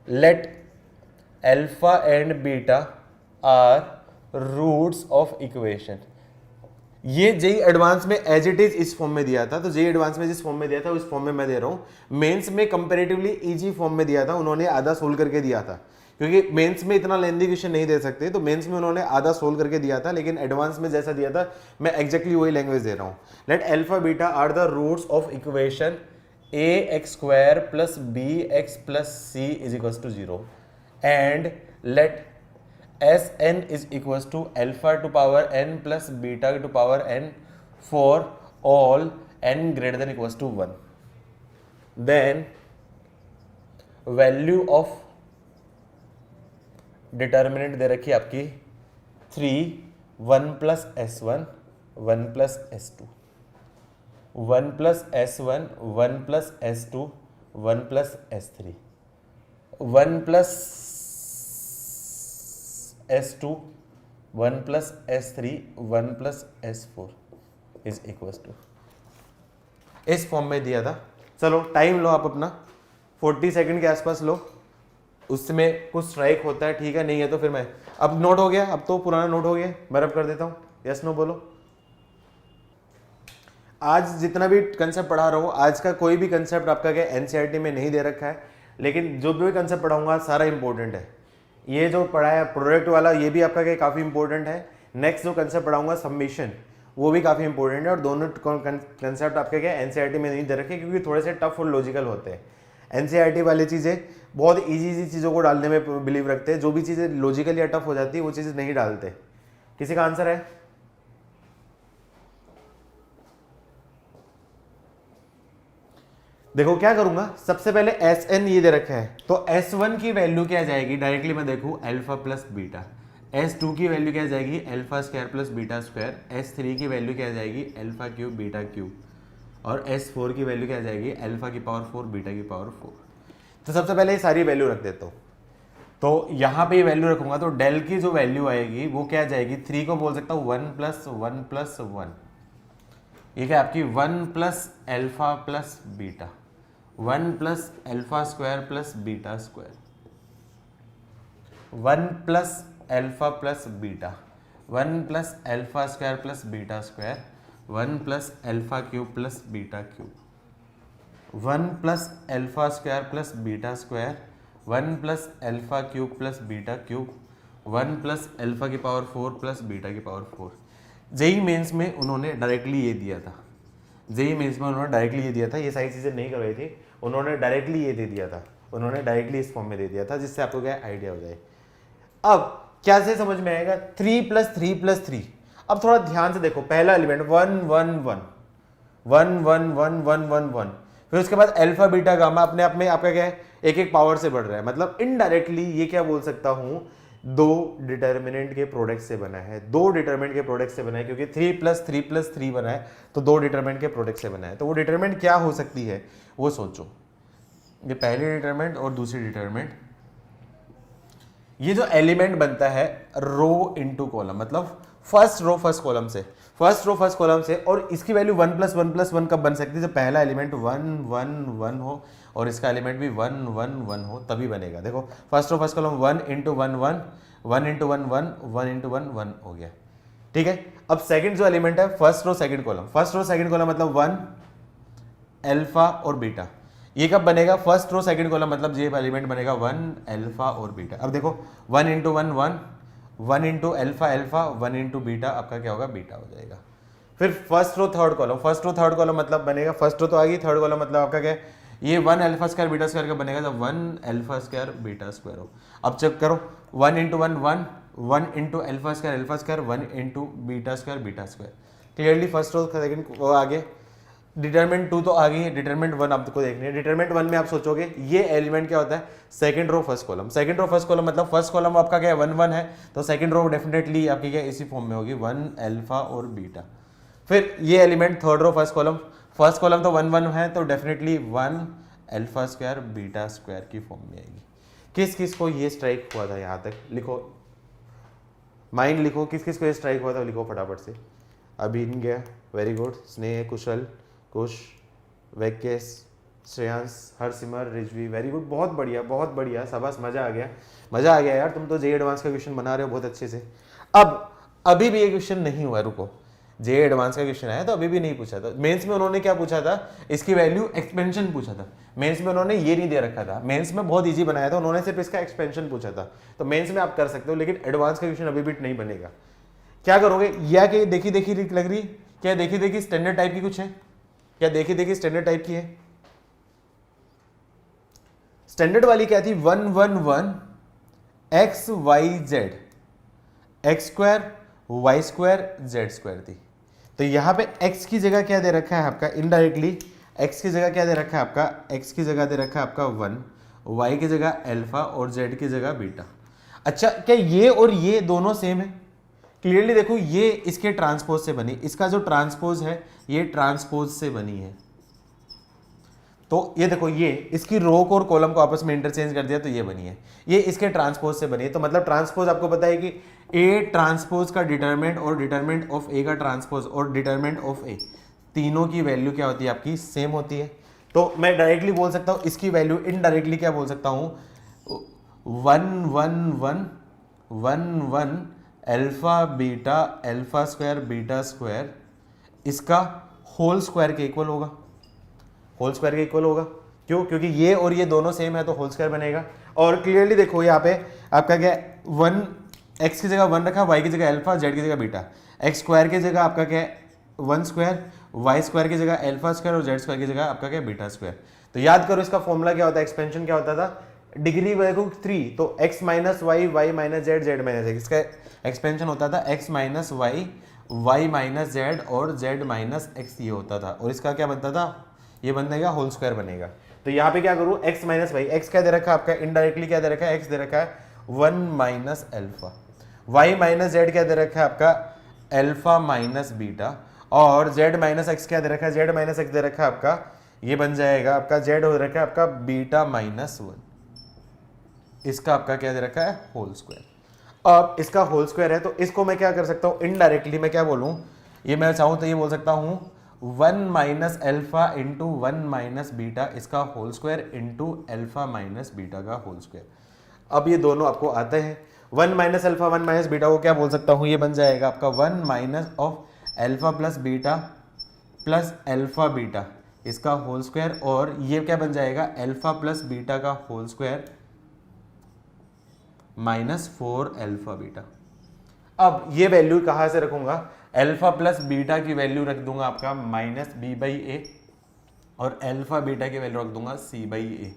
let alpha and beta are roots of equation. ये जेई एडवांस में एज इट इज इस फॉर्म में दिया था, तो जेई एडवांस में जिस फॉर्म में दिया था उस फॉर्म में मैं दे रहा हूं। मेंस में कंपैरेटिवली इजी फॉर्म में दिया था, उन्होंने आधा सोल्व करके दिया था, क्योंकि मेंस में इतना लेंथी क्वेश्चन नहीं दे सकते, तो मेंस में उन्होंने आधा सोल्व करके दिया था, लेकिन एडवांस में जैसा दिया था मैं एग्जैक्टली वही लैंग्वेज दे रहा हूं। Let alpha beta are the roots of equation ax² + bx + c = 0 and let s n is equal to alpha to power n plus beta to power n for all n greater than equal to 1, then value of determinant दे रखी है आपकी 3, 1 plus S1, 1 plus S2, 1 plus S1, 1 plus S2, 1 plus S3, 1 plus S2, 1 plus S3, 1 plus S4 is equal to, इस form में दिया था। चलो time लो आप अपना 40 सेकंड के आसपास लो, उसमें कुछ स्ट्राइक होता है ठीक है, नहीं है तो फिर मैं, अब नोट हो गया, अब तो पुराना नोट हो गया, मैं रब कर देता हूँ, यस नो बोलो। आज जितना भी कंसेप्ट पढ़ा रहा हूँ, आज का कोई भी कंसेप्ट आपका क्या एनसीईआरटी में नहीं दे रखा है, लेकिन जो भी कंसेप्ट पढ़ाऊंगा सारा इंपॉर्टेंट है। ये जो पढ़ा है प्रोडक्ट वाला, ये भी आपका क्या काफ़ी इंपॉर्टेंट है। नेक्स्ट जो कंसेप्ट पढ़ाऊंगा सबमिशन, वो भी काफ़ी इंपॉर्टेंट है, और दोनों कंसेप्ट आपके क्या एनसीईआरटी में नहीं दे रखे, क्योंकि थोड़े से टफ और लॉजिकल होते हैं। एनसीईआरटी वाली चीज़ें बहुत इजी चीज़ों को डालने में बिलीव रखते हैं, जो भी चीज़ें लॉजिकल या टफ हो जाती है वो चीज़ें नहीं डालते। किसी का आंसर है? देखो क्या करूंगा, सबसे पहले एस एन ये दे रखा है, तो S1 की वैल्यू क्या जाएगी, डायरेक्टली मैं देखूं अल्फा प्लस बीटा। S2 की वैल्यू क्या जाएगी, alpha square plus beta square. S3 की वैल्यू क्या जाएगी, अल्फा क्यूब बीटा क्यूब। और S4 की वैल्यू क्या जाएगी, अल्फा की पावर 4 बीटा की पावर 4। तो सबसे पहले ये सारी वैल्यू रख देता हूँ, तो यहाँ पे ये वैल्यू रखूंगा, तो डेल की जो वैल्यू आएगी वो क्या जाएगी, 3 को बोल सकता हूँ 1 प्लस 1 प्लस 1, ये क्या आपकी 1 plus alpha plus beta, 1 plus alpha square plus beta square, 1 plus alpha plus beta, 1 plus alpha square plus beta square, 1 plus alpha cube plus beta cube, 1 plus alpha square plus beta square, 1 plus alpha cube plus beta cube, 1 plus alpha की power 4 plus beta की power 4। JEE mains में उन्होंने directly ये दिया था, JEE mains में उन्होंने directly ये दिया था, ये सारी चीज़ें नहीं करवाई थी, उन्होंने डायरेक्टली ये दे दिया था, उन्होंने डायरेक्टली इस फॉर्म में दे दिया था, जिससे आपको क्या आइडिया हो जाए। अब क्या से समझ में आएगा, 3 प्लस 3 प्लस 3। अब थोड़ा ध्यान से देखो, पहला एलिमेंट 1 1 1 1 1 1 1 1 1, फिर उसके बाद अल्फा बीटा गामा अपने आप में आपका क्या है, एक एक पावर से बढ़ रहा है, मतलब इनडायरेक्टली ये क्या बोल सकता हूं, दो डिटर्मिनेंट के प्रोडक्ट से बना है, दो डिटर्मिनेंट के प्रोडक्ट से बना है, क्योंकि 3 प्लस 3 प्लस 3 बना है, तो दो डिटर्मिनेंट के प्रोडक्ट से बना है। तो वो डिटर्मिनेंट क्या हो सकती है वो सोचो, ये पहली डिटर्मिनेंट और दूसरी डिटर्मिनेंट, ये जो एलिमेंट बनता है रो इनटू कॉलम, मतलब फर्स्ट रो फर्स्ट कॉलम से, फर्स्ट रो फर्स्ट कॉलम से, और इसकी वैल्यू 1 प्लस 1 प्लस 1 कब बन सकती है, जब पहला एलिमेंट 1 1 1 हो और इसका एलिमेंट भी 1 1 1 हो, तभी बनेगा। देखो first row first column 1 into 1 1, 1 into 1 1, 1 into 1 1 हो गया, ठीक है। अब सेकंड जो एलिमेंट है first row second column, first row second column मतलब 1 अल्फा और बीटा, ये कब बनेगा, फर्स्ट रो सेकंड कॉलम मतलब ये एलिमेंट बनेगा 1 अल्फा और बीटा। अब देखो 1 into 1 1, 1 into alpha alpha, 1 into beta आपका क्या होगा, बीटा हो जाएगा। फिर first row third column, first row third column मतलब बनेगा, फर्स्ट रो तो आ गई, थर्ड कॉलम मतलब आपका क्या है, ये 1 अल्फा स्क्वायर बीटा स्क्वायर का बनेगा जब 1 अल्फा स्क्वायर बीटा स्क्वायर हो। अब चेक करो 1 into 1 1, 1 into alpha square 1 into beta square. Clearly first row second वो आगे, डिटरमिनेंट 2 तो आ गई है, डिटरमिनेंट 1 आपको देखनी है। डिटरमिनेंट 1 में आप सोचोगे ये एलिमेंट क्या होता है, second row first column, second row first column मतलब फर्स्ट कॉलम आपका क्या है 1 1 है, तो सेकंड रो डेफिनेटली आपकी क्या इसी फॉर्म में होगी 1 अल्फा और बीटा। फिर ये element third row first column तो 1 1 है, तो definitely 1 alpha square beta square की फॉर्म में आएगी। किस किस को ये स्ट्राइक हुआ था, यहाँ तक लिखो, माइंड लिखो, किस किस को ये स्ट्राइक हुआ था लिखो फटाफट से। अभिन गया, वेरी गुड, स्नेह, कुशल, कुश, वैकेश, श्रेयांश, हरसिमर, रिजवी, वेरी गुड, बहुत बढ़िया, शाबाश, मजा आ गया यार, तुम तो जे एडवांस का क्वेश्चन बना रहे हो बहुत अच्छे से। अब अभी भी ये क्वेश्चन नहीं हुआ, रुको, जे एडवांस का क्वेश्चन आया तो अभी भी नहीं पूछा था। मेंस में उन्होंने क्या पूछा था, इसकी वैल्यू एक्सपेंशन पूछा था, मेंस में उन्होंने ये नहीं दे रखा था, मेंस में बहुत इजी बनाया था, उन्होंने सिर्फ इसका एक्सपेंशन पूछा था। तो मेंस में आप कर सकते हो, लेकिन एडवांस का क्वेश्चन अभी भी नहीं बनेगा। क्या करोगे, या कि देखी देखी लग रही, क्या देखी देखी स्टैंडर्ड टाइप की कुछ है, क्या देखी देखी स्टैंडर्ड टाइप की है। स्टैंडर्ड वाली क्या थी, 1 1 1 x Y Z, x square Y square Z square थी। तो यहां पे x की जगह क्या दे रखा है आपका इनडायरेक्टली, x की जगह क्या दे रखा है आपका, x की जगह दे रखा है आपका 1, y की जगह अल्फा और z की जगह बीटा। अच्छा, क्या ये और ये दोनों सेम है? क्लियरली देखो, ये इसके ट्रांसपोज से बनी, इसका जो ट्रांसपोज है ये ट्रांसपोज से बनी है। तो ये देखो, ये इसकी रो को और कॉलम को आपस में इंटरचेंज कर दिया तो ये बनी है, ये इसके ट्रांसपोज से बनी है। तो मतलब ट्रांसपोज आपको पता है कि ए ट्रांसपोज का डिटरमिनेंट और डिटरमिनेंट ऑफ ए का ट्रांसपोज और डिटरमिनेंट ऑफ ए, तीनों की वैल्यू क्या होती है आपकी, सेम होती है। तो मैं डायरेक्टली बोल सकता हूं इसकी वैल्यू, इनडायरेक्टली क्या बोल सकता हूं, 1 1 1 1 1 alpha beta alpha square beta square, इसका होल स्क्वायर के इक्वल होगा। होल स्क्वायर के इक्वल होगा, क्यों? क्योंकि ये और ये दोनों सेम है तो होल स्क्वायर बनेगा। और क्लियरली देखो यहाँ पे आपका क्या, 1 x की जगह 1 रखा, y की जगह अल्फा, z की जगह बीटा, x स्क्वायर की जगह आपका क्या 1 स्क्वायर, y स्क्वायर की जगह अल्फा स्क्वायर और z स्क्वायर की जगह आपका क्या बीटा स्क्वायर। तो याद करो इसका फॉर्मूला क्या होता है, एक्सपेंशन क्या होता था, डिग्री देखो 3, तो x minus Y, Y minus Z, Z minus X, इसका एक्सपेंशन होता था x minus Y, Y minus Z और z माइनस एक्स, ये होता था। और इसका क्या बनता था, ये बनेगा होल स्क्वायर बनेगा। तो यहाँ पे क्या करूँ, x माइनस वाई, एक्स क्या दे रखा है आपका इनडायरेक्टली, क्या दे रखा है, x दे रखा है 1 minus alpha, y minus Z क्या दे रखा है आपका अल्फा माइनस बीटा, और z माइनस एक्स क्या दे रखा है, z माइनस एक्स दे रखा है आपका, ये बन जाएगा आपका z हो रखा है आपका बीटा माइनस 1, इसका आपका क्या दे रखा है होल स्क्वायर। अब इसका होल स्क्वायर है तो इसको मैं क्या कर सकता हूँ, इनडायरेक्टली मैं क्या बोलूँ, ये मैं चाहूँ तो ये बोल सकता हूँ 1 minus alpha into 1 minus beta, इसका whole square into alpha minus beta का होल स्क्वायर। अब ये दोनों आपको आते हैं, 1 माइनस अल्फा 1 माइनस बीटा को क्या बोल सकता हूँ, ये बन जाएगा आपका 1 minus of alpha plus alpha beta, इसका होल स्क्वायर, और ये क्या बन जाएगा अल्फा प्लस बीटा का whole square minus 4 alpha beta. अब ये वैल्यू कहां से रखूंगा, अल्फा प्लस बीटा की वैल्यू रख दूंगा आपका माइनस बी बाई ए, और अल्फा बीटा की वैल्यू रख दूंगा सी बाई ए,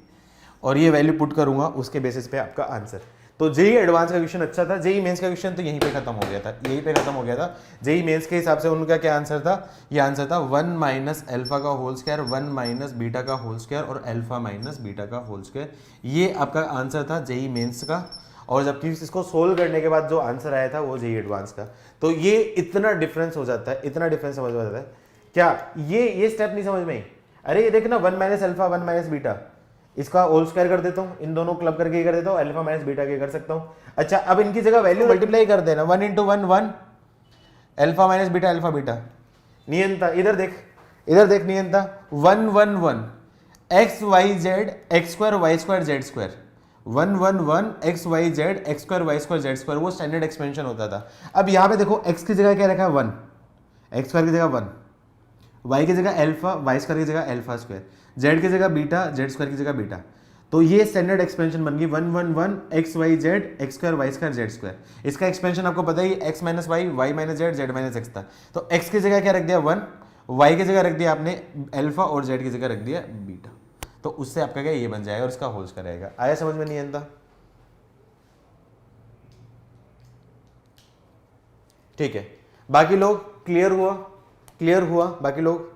और ये वैल्यू पुट करूंगा, उसके बेसिस पे आपका आंसर। तो जेई एडवांस का क्वेश्चन अच्छा था, जेई मेंस का क्वेश्चन तो यहीं पे खत्म हो गया था, यहीं पे खत्म हो गया था। जेई मेंस के हिसाब से उनका क्या आंसर था, ये आंसर था 1 माइनस अल्फा का होल स्क्वायर, 1 माइनस बीटा का होल स्क्वायर और अल्फा माइनस बीटा का होल स्क्वायर, ये आपका आंसर था जेई मेंस का। और जबकि इसको सोल्व करने के बाद जो आंसर आया था वो जेई एडवांस का। तो ये इतना डिफरेंस हो जाता है, इतना डिफरेंस समझ में आता है क्या, ये स्टेप नहीं समझ में आई? अरे ये देखना 1 माइनस अल्फा 1 माइनस बीटा, इसका होल स्क्वायर कर देता हूँ, इन दोनों क्लब करके कर देता हूँ, अल्फा माइनस बीटा के कर सकता हूँ। अच्छा, अब इनकी जगह वैल्यू मल्टीप्लाई कर देना, 1 into 1 1, alpha minus beta alpha beta. नियंता इधर देख नियंता, 1 1 1 x Y Z x square Y square Z square, 1 1 1 x Y Z x square Y square Z square, वो स्टैंडर्ड एक्सपेंशन होता था। अब यहाँ पे देखो x की जगह क्या रखा है 1, एक्स स्क्वायर की जगह 1, y की जगह अल्फा, वाई स्क्वायर की जगह अल्फा स्क्वायर, z की जगह बीटा, जेड स्क्वायर की जगह बीटा। तो ये स्टैंडर्ड एक्सपेंशन बन गई 1 1 1 x Y Z x square Y square Z square. इसका एक्सपेंशन आपको पता ही x minus Y, Y minus Z, Z minus X था। तो x की जगह क्या रख दिया 1, y की जगह रख दिया आपने अल्फा और z की जगह रख दिया बीटा। तो उससे आपका क्या ये बन जाएगा और इसका होल स्क्वायर रहेगा। आया समझ में नहीं आता? ठीक है, बाकी लोग क्लियर हुआ? क्लियर हुआ बाकी लोग?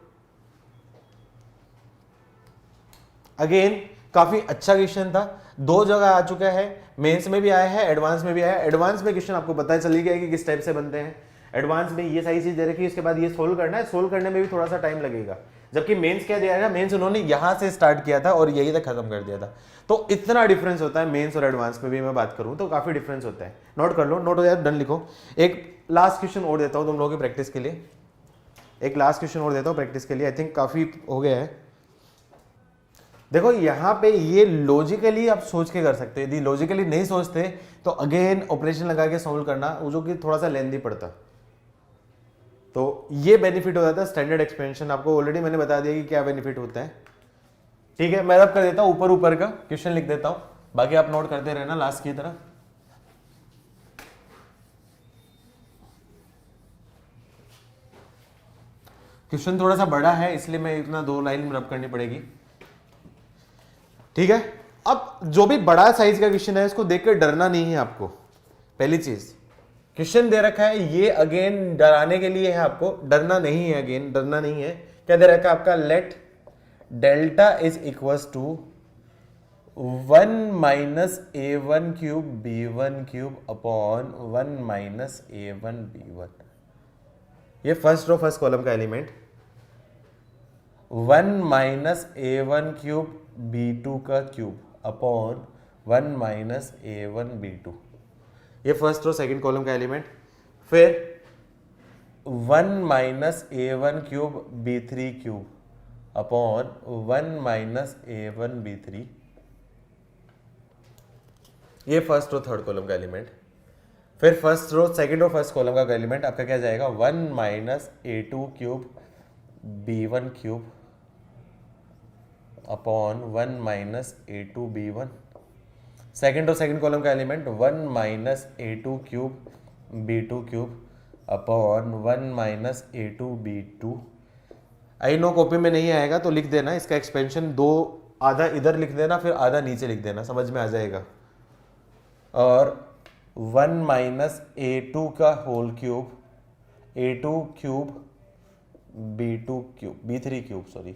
अगेन काफी अच्छा क्वेश्चन था, 2 जगह आ चुका है, मेंस में भी आया है, एडवांस में भी आया है। एडवांस में क्वेश्चन आपको पता चल गया कि किस टाइप से बनते हैं। एडवांस में ये सारी चीज दे रखी है, इसके बाद ये सोल्व करना है, सोल्व करने में भी थोड़ा सा टाइम लगेगा। जबकि मेंस क्या दिया है, मेंस उन्होंने यहां से स्टार्ट किया था और यही तक खत्म कर दिया था। तो इतना डिफरेंस होता है मेंस और एडवांस में भी मैं बात करूं तो काफी डिफरेंस होता है। नोट कर लो, नोट हो जाए डन लिखो। एक लास्ट क्वेश्चन और देता हूं तुम लोगों की प्रैक्टिस के लिए, एक लास्ट क्वेश्चन और देता हूं प्रैक्टिस के लिए, आई थिंक काफी हो गया है। देखो यहाँ पे ये लॉजिकली आप सोच के कर सकते हैं, यदि लॉजिकली नहीं सोचते तो अगेन ऑपरेशन लगा के सॉल्व करना, वो जो कि थोड़ा सा लेंथी पड़ता। तो ये बेनिफिट हो जाता है स्टैंडर्ड एक्सपेंशन, आपको ऑलरेडी मैंने बता दिया कि क्या बेनिफिट होता है। ठीक है, मैं अब कर देता हूं ऊपर ऊपर का क्वेश्चन लिख देता हूं, बाकी आप नोट करते रहना लास्ट की तरह। क्वेश्चन थोड़ा सा बड़ा है इसलिए मैं इतना 2 लाइन रब करनी पड़ेगी। ठीक है, अब जो भी बड़ा साइज का क्वेश्चन है उसको देखकर डरना नहीं है आपको। पहली चीज, क्वेश्चन दे रखा है ये अगेन डराने के लिए है, आपको डरना नहीं है, अगेन डरना नहीं है। क्या दे रखा है आपका, let delta is equals to 1 minus a1 cube b1 cube upon 1 minus a1 b1। ये फर्स्ट रो फर्स्ट कॉलम का element, 1 minus a1 cube b2 का cube upon 1 minus a1 b2, ये फर्स्ट रो सेकंड कॉलम का element. फिर 1 minus a1 cube b3 cube upon 1 minus a1 b3, ये first row third column का element. फिर first row second row first column का element आपका क्या जाएगा, 1 minus a2 cube b1 cube upon 1 minus a2 b1। Second row second column का element 1 minus a2 cube b2 cube upon 1 minus a2 b2। I know copy में नहीं आएगा तो लिख देना इसका एक्सपेंशन, दो आधा इधर लिख देना फिर आधा नीचे लिख देना, समझ में आ जाएगा। और 1 माइनस a2 का whole cube a2 cube b2 cube b3 cube sorry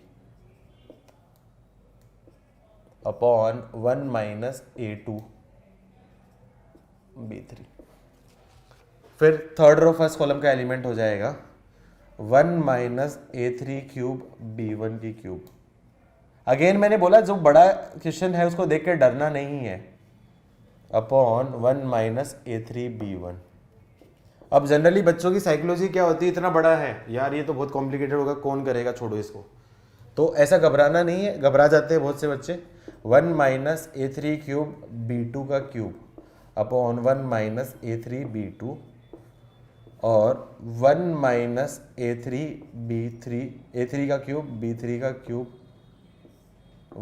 upon 1 minus a2 b3। फिर थर्ड रो फर्स्ट कॉलम का एलिमेंट हो जाएगा 1 माइनस a3 क्यूब b1 की क्यूब। अगेन मैंने बोला जो बड़ा क्वेश्चन है उसको देख के डरना नहीं है, अपॉन 1 माइनस a3 b1। अब जनरली बच्चों की साइकोलॉजी क्या होती है, इतना बड़ा है यार ये तो बहुत कॉम्प्लिकेटेड होगा, कौन करेगा, छोड़ो इसको। तो ऐसा घबराना नहीं है, घबरा जाते हैं बहुत से बच्चे। 1 माइनस a3 क्यूब b2 का cube upon 1 minus a3 b2 और 1 माइनस a3 b3 a3 का क्यूब b3 का cube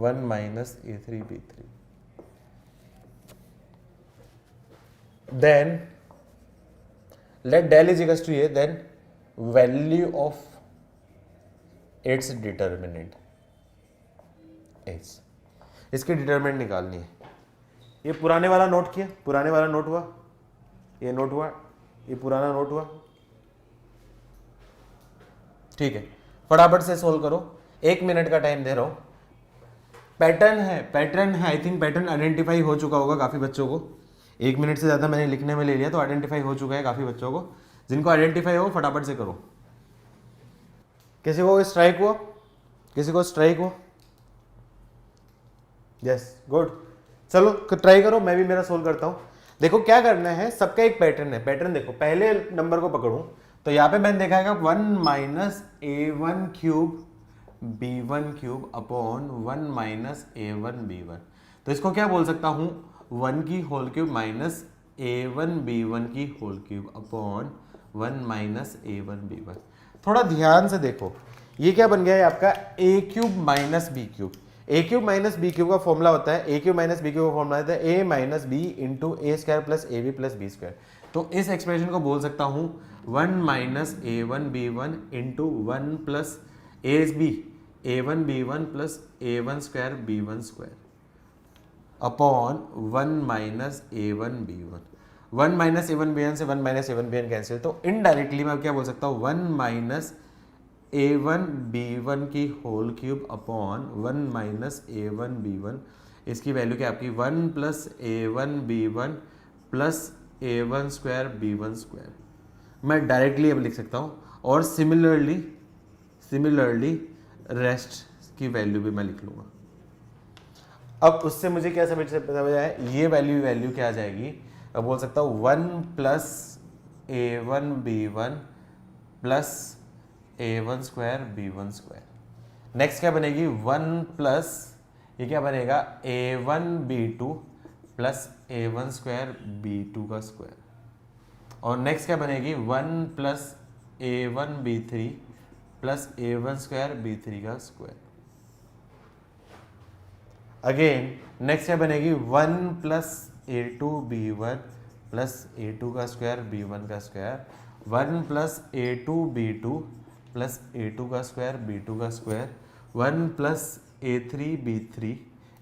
1 minus a3 b3। then let del is equals to a, then value of its determinant is, इसकी determinant निकालनी है। ये पुराने वाला नोट किया, पुराने वाला नोट हुआ, ये नोट हुआ, ये पुराना नोट हुआ, ठीक है। फटाफट से सोल्व करो, 1 मिनट का टाइम दे रहा हूं। पैटर्न है आई थिंक पैटर्न आइडेंटिफाई हो चुका होगा काफी बच्चों को। 1 मिनट से ज़्यादा मैंने लिखने में ले लिया तो आइडेंटिफाई हो चुका है काफ़ी बच्चों को। जिनको आइडेंटिफाई हो फटाफट से करो। किसी को स्ट्राइक हुआ, किसी को स्ट्राइक हुआ, यस गुड, चलो ट्राई करो, मैं भी मेरा सोल्व करता हूँ। देखो क्या करना है, सबका एक पैटर्न है। पैटर्न देखो, पहले नंबर को पकड़ूं तो यहाँ पे मैंने देखा है 1 minus a1 cube b1 cube upon 1 minus a1 b1। तो इसको क्या बोल सकता हूँ, 1 की whole cube minus a1 b1 की whole cube upon 1 minus a1 b1। थोड़ा ध्यान से देखो, ये क्या बन गया है आपका a cube minus b cube. a cube minus b cube का फॉर्मूला होता है, a cube minus b cube का फॉर्मूला होता है a minus b into A square plus A B plus B square. तो इस एक्सप्रेशन को बोल सकता हूँ 1 minus a1 b1 into 1 plus a1 b1 plus a1 square b1 square upon 1 minus a1 b1। 1 minus a1 b1 से 1 minus a1 b1 cancel, तो indirectly मैं क्या बोल सकता हूँ 1 माइनस a1 b1 की whole cube upon 1 minus a1 b1। इसकी value क्या आपकी 1 plus a1 b1 plus a1 square b1 square. मैं डायरेक्टली अब लिख सकता हूँ, और सिमिलरली रेस्ट की वैल्यू भी मैं लिख लूँगा। अब उससे मुझे क्या समझ आए, ये वैल्यू क्या आ जाएगी, अब बोल सकता हूँ 1 plus a1 b1 plus a1 square b1 square. Next क्या बनेगी 1 प्लस ये क्या बनेगा a1 b2 plus a1 square b2 का स्क्वायर। और नेक्स्ट क्या बनेगी 1 plus a1 b3 plus a1 square b3 का स्क्वायर। अगेन नेक्स्ट क्या बनेगी 1 plus a2 b1 plus a2 का स्क्वायर b1 का square. 1 plus a2 b2 plus a2 का स्क्वायर b2 का square. 1 plus a3 b3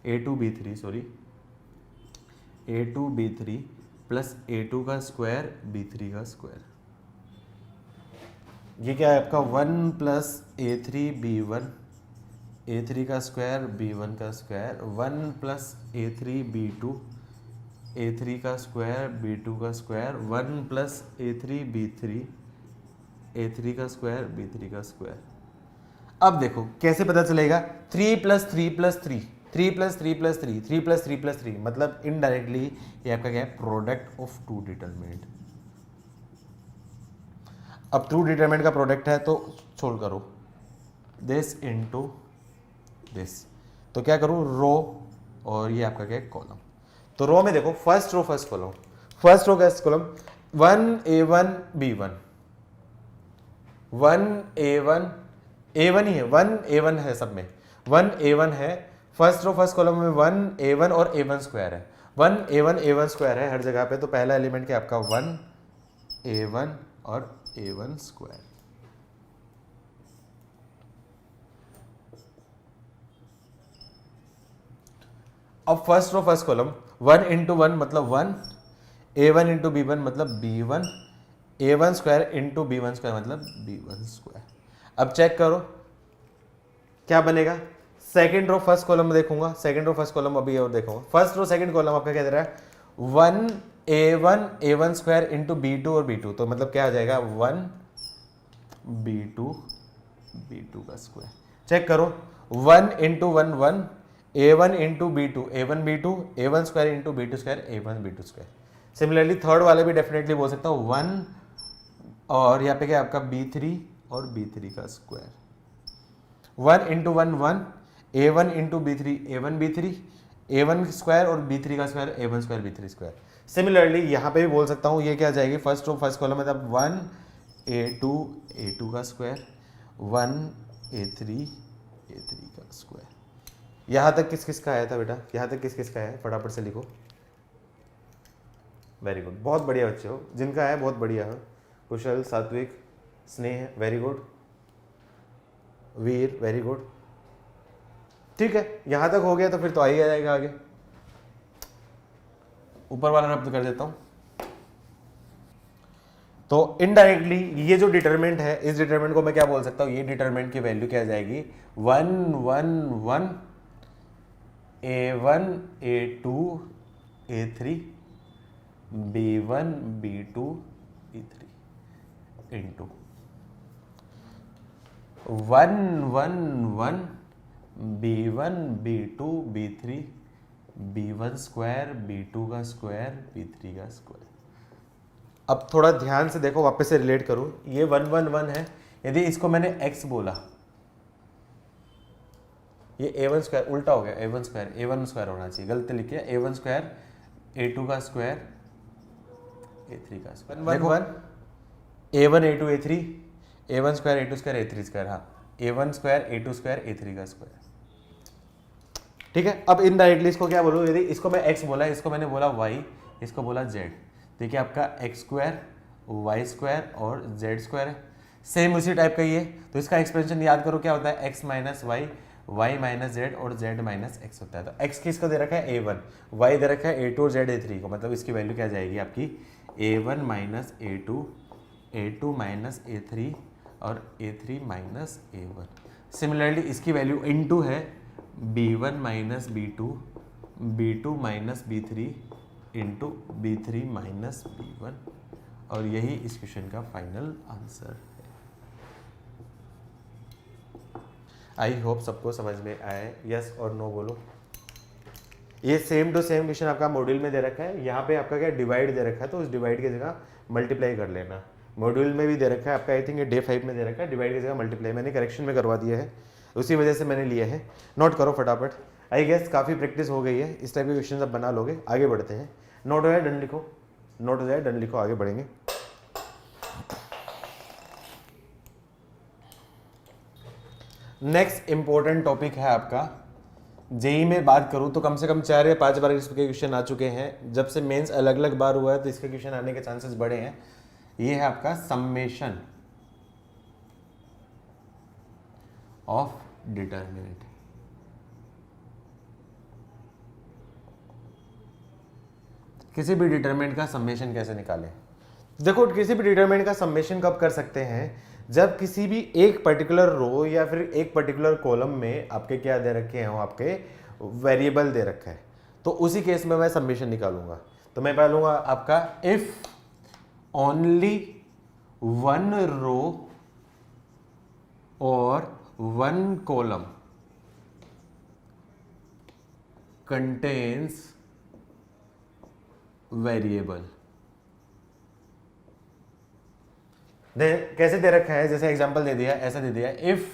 a2 b3 sorry A2B3 plus A2 का square B3 का square. ये क्या है आपका 1 प्लस A3B1 A3 का स्क्वायर B1 का स्क्वायर 1 प्लस A3B2 A3 का स्क्वायर B2 का स्क्वायर 1 प्लस A3B3 A3 का स्क्वायर B3 का स्क्वायर। अब देखो कैसे पता चलेगा 3 plus 3 plus 3 3 plus 3 plus 3 3 plus 3 plus 3 मतलब इनडायरेक्टली ये आपका क्या है प्रोडक्ट ऑफ टू डिटरमिनेंट। अब टू डिटरमिनेंट का प्रोडक्ट है तो छोड़ करो दिस इनटू दिस, तो क्या करूं रो और ये आपका क्या है कॉलम। तो रो में देखो first row first column 1A1B1 1A1 A1 ही है 1A1 है सब में 1A1 है फर्स्ट रो फर्स्ट कॉलम में 1A1 और A1 स्क्वायर है 1A1 A1 स्क्वायर है हर जगह पे। तो पहला एलिमेंट क्या आपका 1A1 और A1 स्क्वायर। अब first row first column 1 into 1 मतलब 1 A1 इंटू B1 मतलब B1 A1 square into B1 square मतलब B1 स्क्वायर। अब चेक करो क्या बनेगा। सेकंड रो फर्स्ट कॉलम में देखूंगा सेकंड रो फर्स्ट कॉलम अभी और देखूंगा फर्स्ट रो सेकंड कॉलम आपका क्या दे रहा है 1A1 A1 square into B2 और B2 तो मतलब क्या आ जाएगा 1B2 B2 का स्क्वायर। चेक करो 1 into 1 1 A1 into B2 A1 B2 A1 square into B2 square A1 B2 square. Similarly third वाले भी डेफिनेटली बोल सकता हूँ 1 और यहाँ पे क्या आपका B3 और B3 का square 1 into 1 1 A1 into B3 A1 B3 A1 square और B3 का square A1 square B3 square. Similarly यहाँ पे भी बोल सकता हूँ ये क्या आ जाएगी फर्स्ट रो फर्स्ट कॉलम मतलब 1A2 का स्क्वायर 1A3 का स्क्वायर। यहाँ तक किस किस का आया था बेटा यहाँ तक किस किस का है फटाफट से लिखो। वेरी गुड बहुत बढ़िया बच्चे हो जिनका है बहुत बढ़िया है। कुशल सात्विक स्नेह वेरी गुड वीर वेरी गुड। ठीक है यहां तक हो गया तो फिर तो आ ही जाएगा आगे। ऊपर वाला रब्द कर देता हूं। तो इनडायरेक्टली ये जो डिटरमिनेंट है इस डिटरमिनेंट को मैं क्या बोल सकता हूं ये डिटरमिनेंट की वैल्यू क्या आ जाएगी 1 1 1 A1 A2 A3 B1 B2 B3 into 1 1 1 B1 B2 B3 B1 square B2 का स्क्वायर B3 का स्क्वायर। अब थोड़ा ध्यान से देखो वापस से रिलेट करूं ये 1 1 1 है यदि इसको मैंने x बोला ये A1 स्क्वायर उल्टा हो गया A1 स्क्वायर होना चाहिए गलती लिखी है A1 स्क्वायर A2 का स्क्वायर A3 का square 1 1 A1 A2 A3 A1 square A2 square A3 square हाँ A1 square A2 square A3 का स्क्वायर। ठीक है अब इनडायरेक्टली इसको क्या बोलूँ यदि इसको मैं x बोला इसको मैंने बोला y इसको बोला z देखिए आपका x स्क्वायर y स्क्वायर और z स्क्वायर है सेम उसी टाइप का ही है। तो इसका एक्सप्रेशन याद करो क्या होता है x minus Y y minus Z और z माइनस एक्स होता है। तो x किसको दे रखा है A1 y दे रखा है A2 और z A3 को मतलब इसकी वैल्यू क्या जाएगी आपकी A1 minus A2 A2 minus A3 और A3 माइनस A1। सिमिलरली इसकी वैल्यू इनटू है B1 minus B2 B2 minus B3 into B3 minus B1 और यही इस क्वेश्चन का फाइनल आंसर है। आई होप सबको समझ में आए यस और नो बोलो। ये सेम टू सेम क्वेश्चन आपका मॉड्यूल में दे रखा है यहाँ पे आपका क्या डिवाइड दे रखा है तो उस डिवाइड की जगह मल्टीप्लाई कर लेना। मॉड्यूल में भी दे रखा है आपका आई थिंक ये डे 5 में दे रखा है डिवाइड की जगह मल्टीप्लाई मैंने करेक्शन में करवा दिया है उसी वजह से मैंने लिया है। नोट करो फटाफट आई गेस काफ़ी प्रैक्टिस हो गई है इस टाइप के क्वेश्चन अब बना लोगे। आगे बढ़ते हैं नोट हो जाए डन लिखो नोट हो जाए डन लिखो आगे बढ़ेंगे। नेक्स्ट इंपॉर्टेंट टॉपिक है आपका जेई में बात करूं तो कम से कम 4 या 5 बार इसके क्वेश्चन आ चुके हैं। जब से मेंस अलग अलग बार हुआ है तो इसके क्वेश्चन आने के चांसेस बड़े हैं। ये है आपका सम्मेशन ऑफ डिटरमिनेंट। किसी भी डिटरमिनेंट का समेशन कैसे निकालें? देखो, किसी भी डिटरमिनेंट का समेशन कब कर सकते हैं? जब किसी भी एक पर्टिकुलर रो या फिर एक पर्टिकुलर कॉलम में आपके क्या दे रखे हैं, आपके वेरिएबल दे रखा है, तो उसी केस में मैं समेशन निकालूंगा। तो मैं पालूंगा आपका इफ ओनली वन रो और वन कॉलम कंटेन्स वेरिएबल। कैसे दे रखा है? जैसे एग्जांपल दे दिया, ऐसा दे दिया, इफ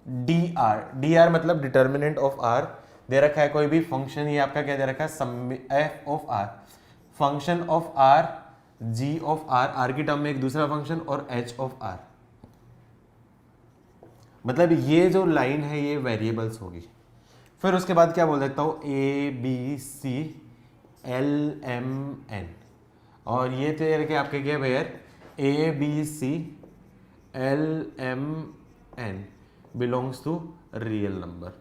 डी आर मतलब डिटर्मिनेंट ऑफ आर दे रखा है, कोई भी फंक्शन, ये आपका क्या दे रखा है, F of R, function of R, G of R, R की टर्म में एक दूसरा फंक्शन, और एच ऑफ आर। मतलब ये जो लाइन है ये वेरिएबल्स होगी। फिर उसके बाद क्या बोल सकता हूँ, A B C L M N, और ये तेरे के आपके क्या भैया, A B C L M N belongs to real number.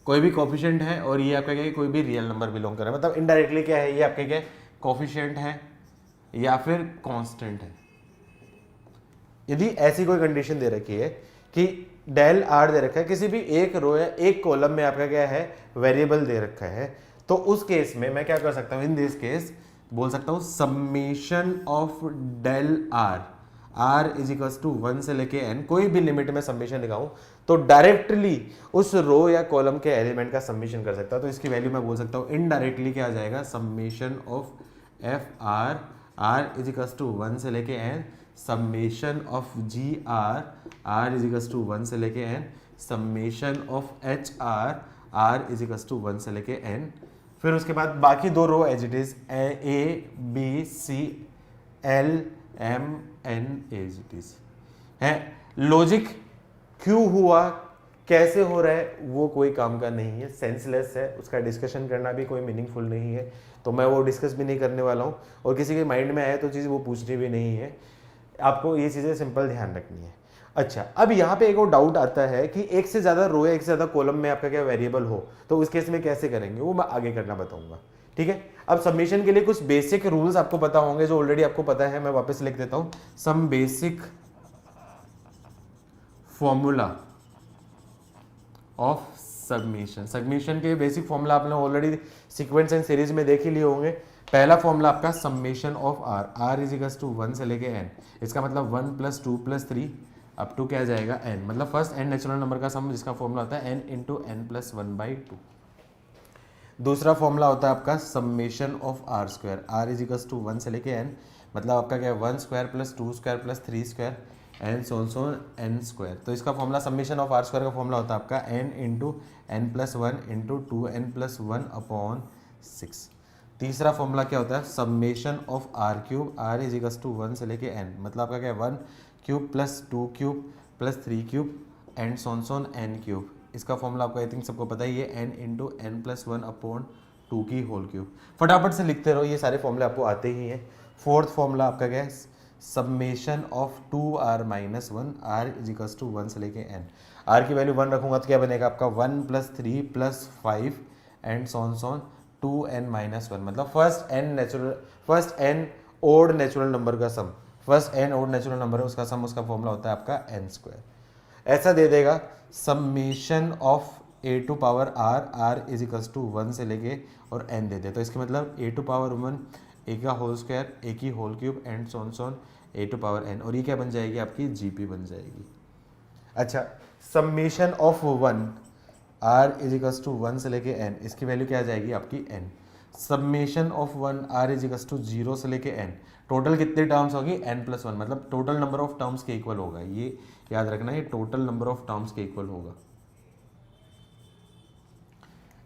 कोई भी कोफिशिएंट है और ये आपका क्या है, कोई भी रियल नंबर बिलोंग कर रहा है। मतलब इनडायरेक्टली क्या है, ये आपके क्या कोफिशिएंट है या फिर कांस्टेंट है। यदि ऐसी कोई कंडीशन दे रखी है कि डेल आर दे रखा है, किसी भी एक रो या एक कॉलम में आपका क्या है, वेरिएबल दे रखा है, तो उस केस में मैं क्या कर सकता हूं, इन दिस केस बोल सकता हूं summation of del are, are is equals to 1 से लेके एन, कोई भी लिमिट में समेशन लगाऊं तो डायरेक्टली उस रो या कॉलम के एलिमेंट का समेशन कर सकता हूं। तो इसकी वैल्यू मैं बोल सकता हूं इनडायरेक्टली क्या आ जाएगा, summation of f r, are is equals to 1 से लेके एन, summation of g r, are is equals to 1 से लेके एन, summation of h r, are is equals to 1 से लेके एन। फिर उसके बाद बाकी दो row as it is, a B C L M n as it is है। लॉजिक क्यों हुआ, कैसे हो रहा है, वो कोई काम का नहीं है, सेंसलेस है, उसका डिस्कशन करना भी कोई मीनिंगफुल नहीं है, तो मैं वो डिस्कस भी नहीं करने वाला हूँ। और किसी के माइंड में आए तो चीज़ वो पूछनी भी नहीं है, आपको ये चीज़ें सिंपल ध्यान रखनी है। अच्छा, अब यहाँ पे एक और डाउट आता है कि एक से ज़्यादा रो या एक से ज़्यादा कॉलम में आपका क्या वेरिएबल हो, तो उस केस में कैसे करेंगे, वो मैं आगे करना बताऊंगा। ठीक है, अब सबमिशन के लिए कुछ बेसिक रूल्स आपको पता होंगे, जो ऑलरेडी आपको पता है, मैं वापस लिख देता हूँ। Some basic formula of summation. Summation के बेसिक फॉर्मूला आपने ऑलरेडी सीक्वेंस एंड सीरीज में देख ही लिए होंगे। पहला फॉर्मूला आपका summation of R, are is equals to 1 से लेके एन, इसका मतलब 1 + 2 + 3 अप टू क्या जाएगा एन, मतलब फर्स्ट एन नेचुरल नंबर का सम, जिसका फॉर्मूला होता है एन इंटू एन प्लस 1/2। दूसरा फॉर्मूला होता है आपका summation of r square, r is equals to 1 से लेके एन, मतलब आपका क्या है 1 square plus 2 square plus 3 square n so n square. तो इसका formula summation of r square का फॉर्मूला होता है आपका n into n plus 1 into 2n + 1/6। तीसरा फॉर्मूला क्या होता है, summation of r cube, r is equals to 1 से लेके एन, मतलब आपका क्या है 1 cube plus 2 cube plus 3 cube and so on N cube. इसका फॉर्मूला आपको आई थिंक सबको पता ही है, एन इंटू एन प्लस 1/2 की होल क्यूब। फटाफट से लिखते रहो, ये सारे फॉर्मूले आपको आते ही हैं। फोर्थ फॉर्मूला आपका क्या है, summation of 2r - 1, r is equals to 1 से लेके n, r की वैल्यू 1 रखूंगा तो क्या बनेगा आपका 1 + 3 + 5 एंड सोन 2n - 1, मतलब first n odd natural number का sum, first n odd natural number है उसका सम, उसका फॉर्मूला होता है आपका n²। ऐसा दे देगा summation of a to power r, r is equals to 1 से लेके और n दे दे, तो इसके मतलब a टू पावर 1 a का होल स्क्वायर, a की whole cube and so on a to power n, और ये क्या बन जाएगी आपकी GP बन जाएगी। अच्छा, summation of 1 r is equals to 1 से लेके n, इसकी वैल्यू क्या आ जाएगी आपकी n। Summation of 1 r is equals to 0 से लेके n, टोटल कितने टर्म्स होगी n + 1, मतलब टोटल नंबर ऑफ टर्म्स के इक्वल होगा, ये याद रखना, ये टोटल नंबर ऑफ टर्म्स के इक्वल होगा।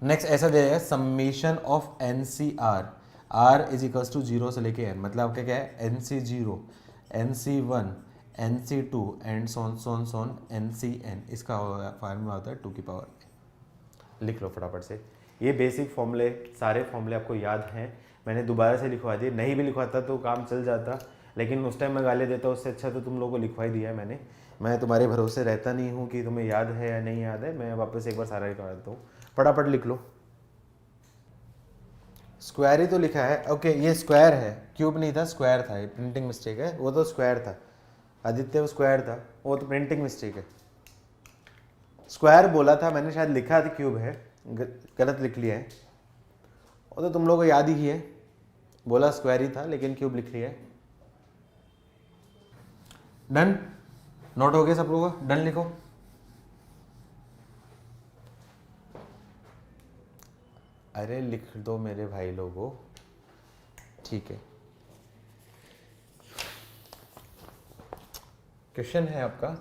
नेक्स्ट ऐसा दे रहा है summation of NCR, r is equals to 0 से लेके n, मतलब आपका क्या है NC0, NC1, NC2 and so on NCN, इसका फार्मूला होता है 2 की पावर n। लिख लो फटाफट से, ये बेसिक फॉर्मूले, सारे फॉर्मूले आपको याद हैं, मैंने दोबारा से लिखवा दिए, नहीं भी लिखवाता तो काम चल जाता, लेकिन उस टाइम मैं गाली देता, उससे अच्छा तो तुम लोगों को लिखवा ही दिया है मैं तुम्हारे भरोसे रहता नहीं हूँ कि तुम्हें याद है या नहीं याद है, मैं वापस एक बार सारा लिखवा देता हूँ, फटाफट लिख लो। स्क्वायर ही तो लिखा है। ओके ये स्क्वायर है, क्यूब नहीं था, स्क्वायर था, ये प्रिंटिंग मिस्टेक है। वो तो स्क्वायर था आदित्य, वो स्क्वायर था, वो तो प्रिंटिंग मिस्टेक है। स्क्वायर बोला था मैंने, शायद लिखा था क्यूब है, गलत लिख लिया है। वो तो तुम लोगों को याद ही है, बोला स्क्वायर ही था लेकिन क्यूब लिख लिया है। डन, नोट हो गया सब लोगों का? डन लिखो। अरे लिख दो मेरे भाई लोगों, ठीक है। क्वेश्चन है आपका,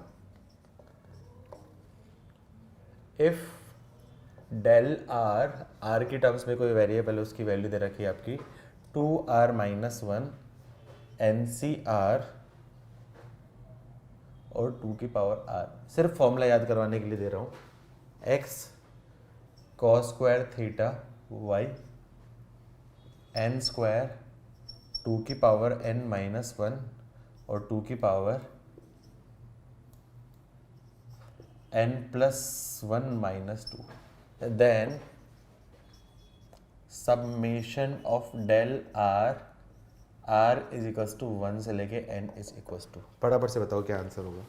इफ डेल आर, आर की टर्म्स में कोई वेरिएबल है उसकी वैल्यू दे रखी है आपकी 2r माइनस 1 NCR और 2 की पावर r। सिर्फ फॉर्मूला याद करवाने के लिए दे रहा हूँ, x cos square theta y n square 2 की पावर n माइनस 1 और 2 की power n plus 1 minus 2, then summation of del are, are is equals to 1 से लेके n इज इक्वल्स टू। फटाफट से बताओ क्या आंसर होगा,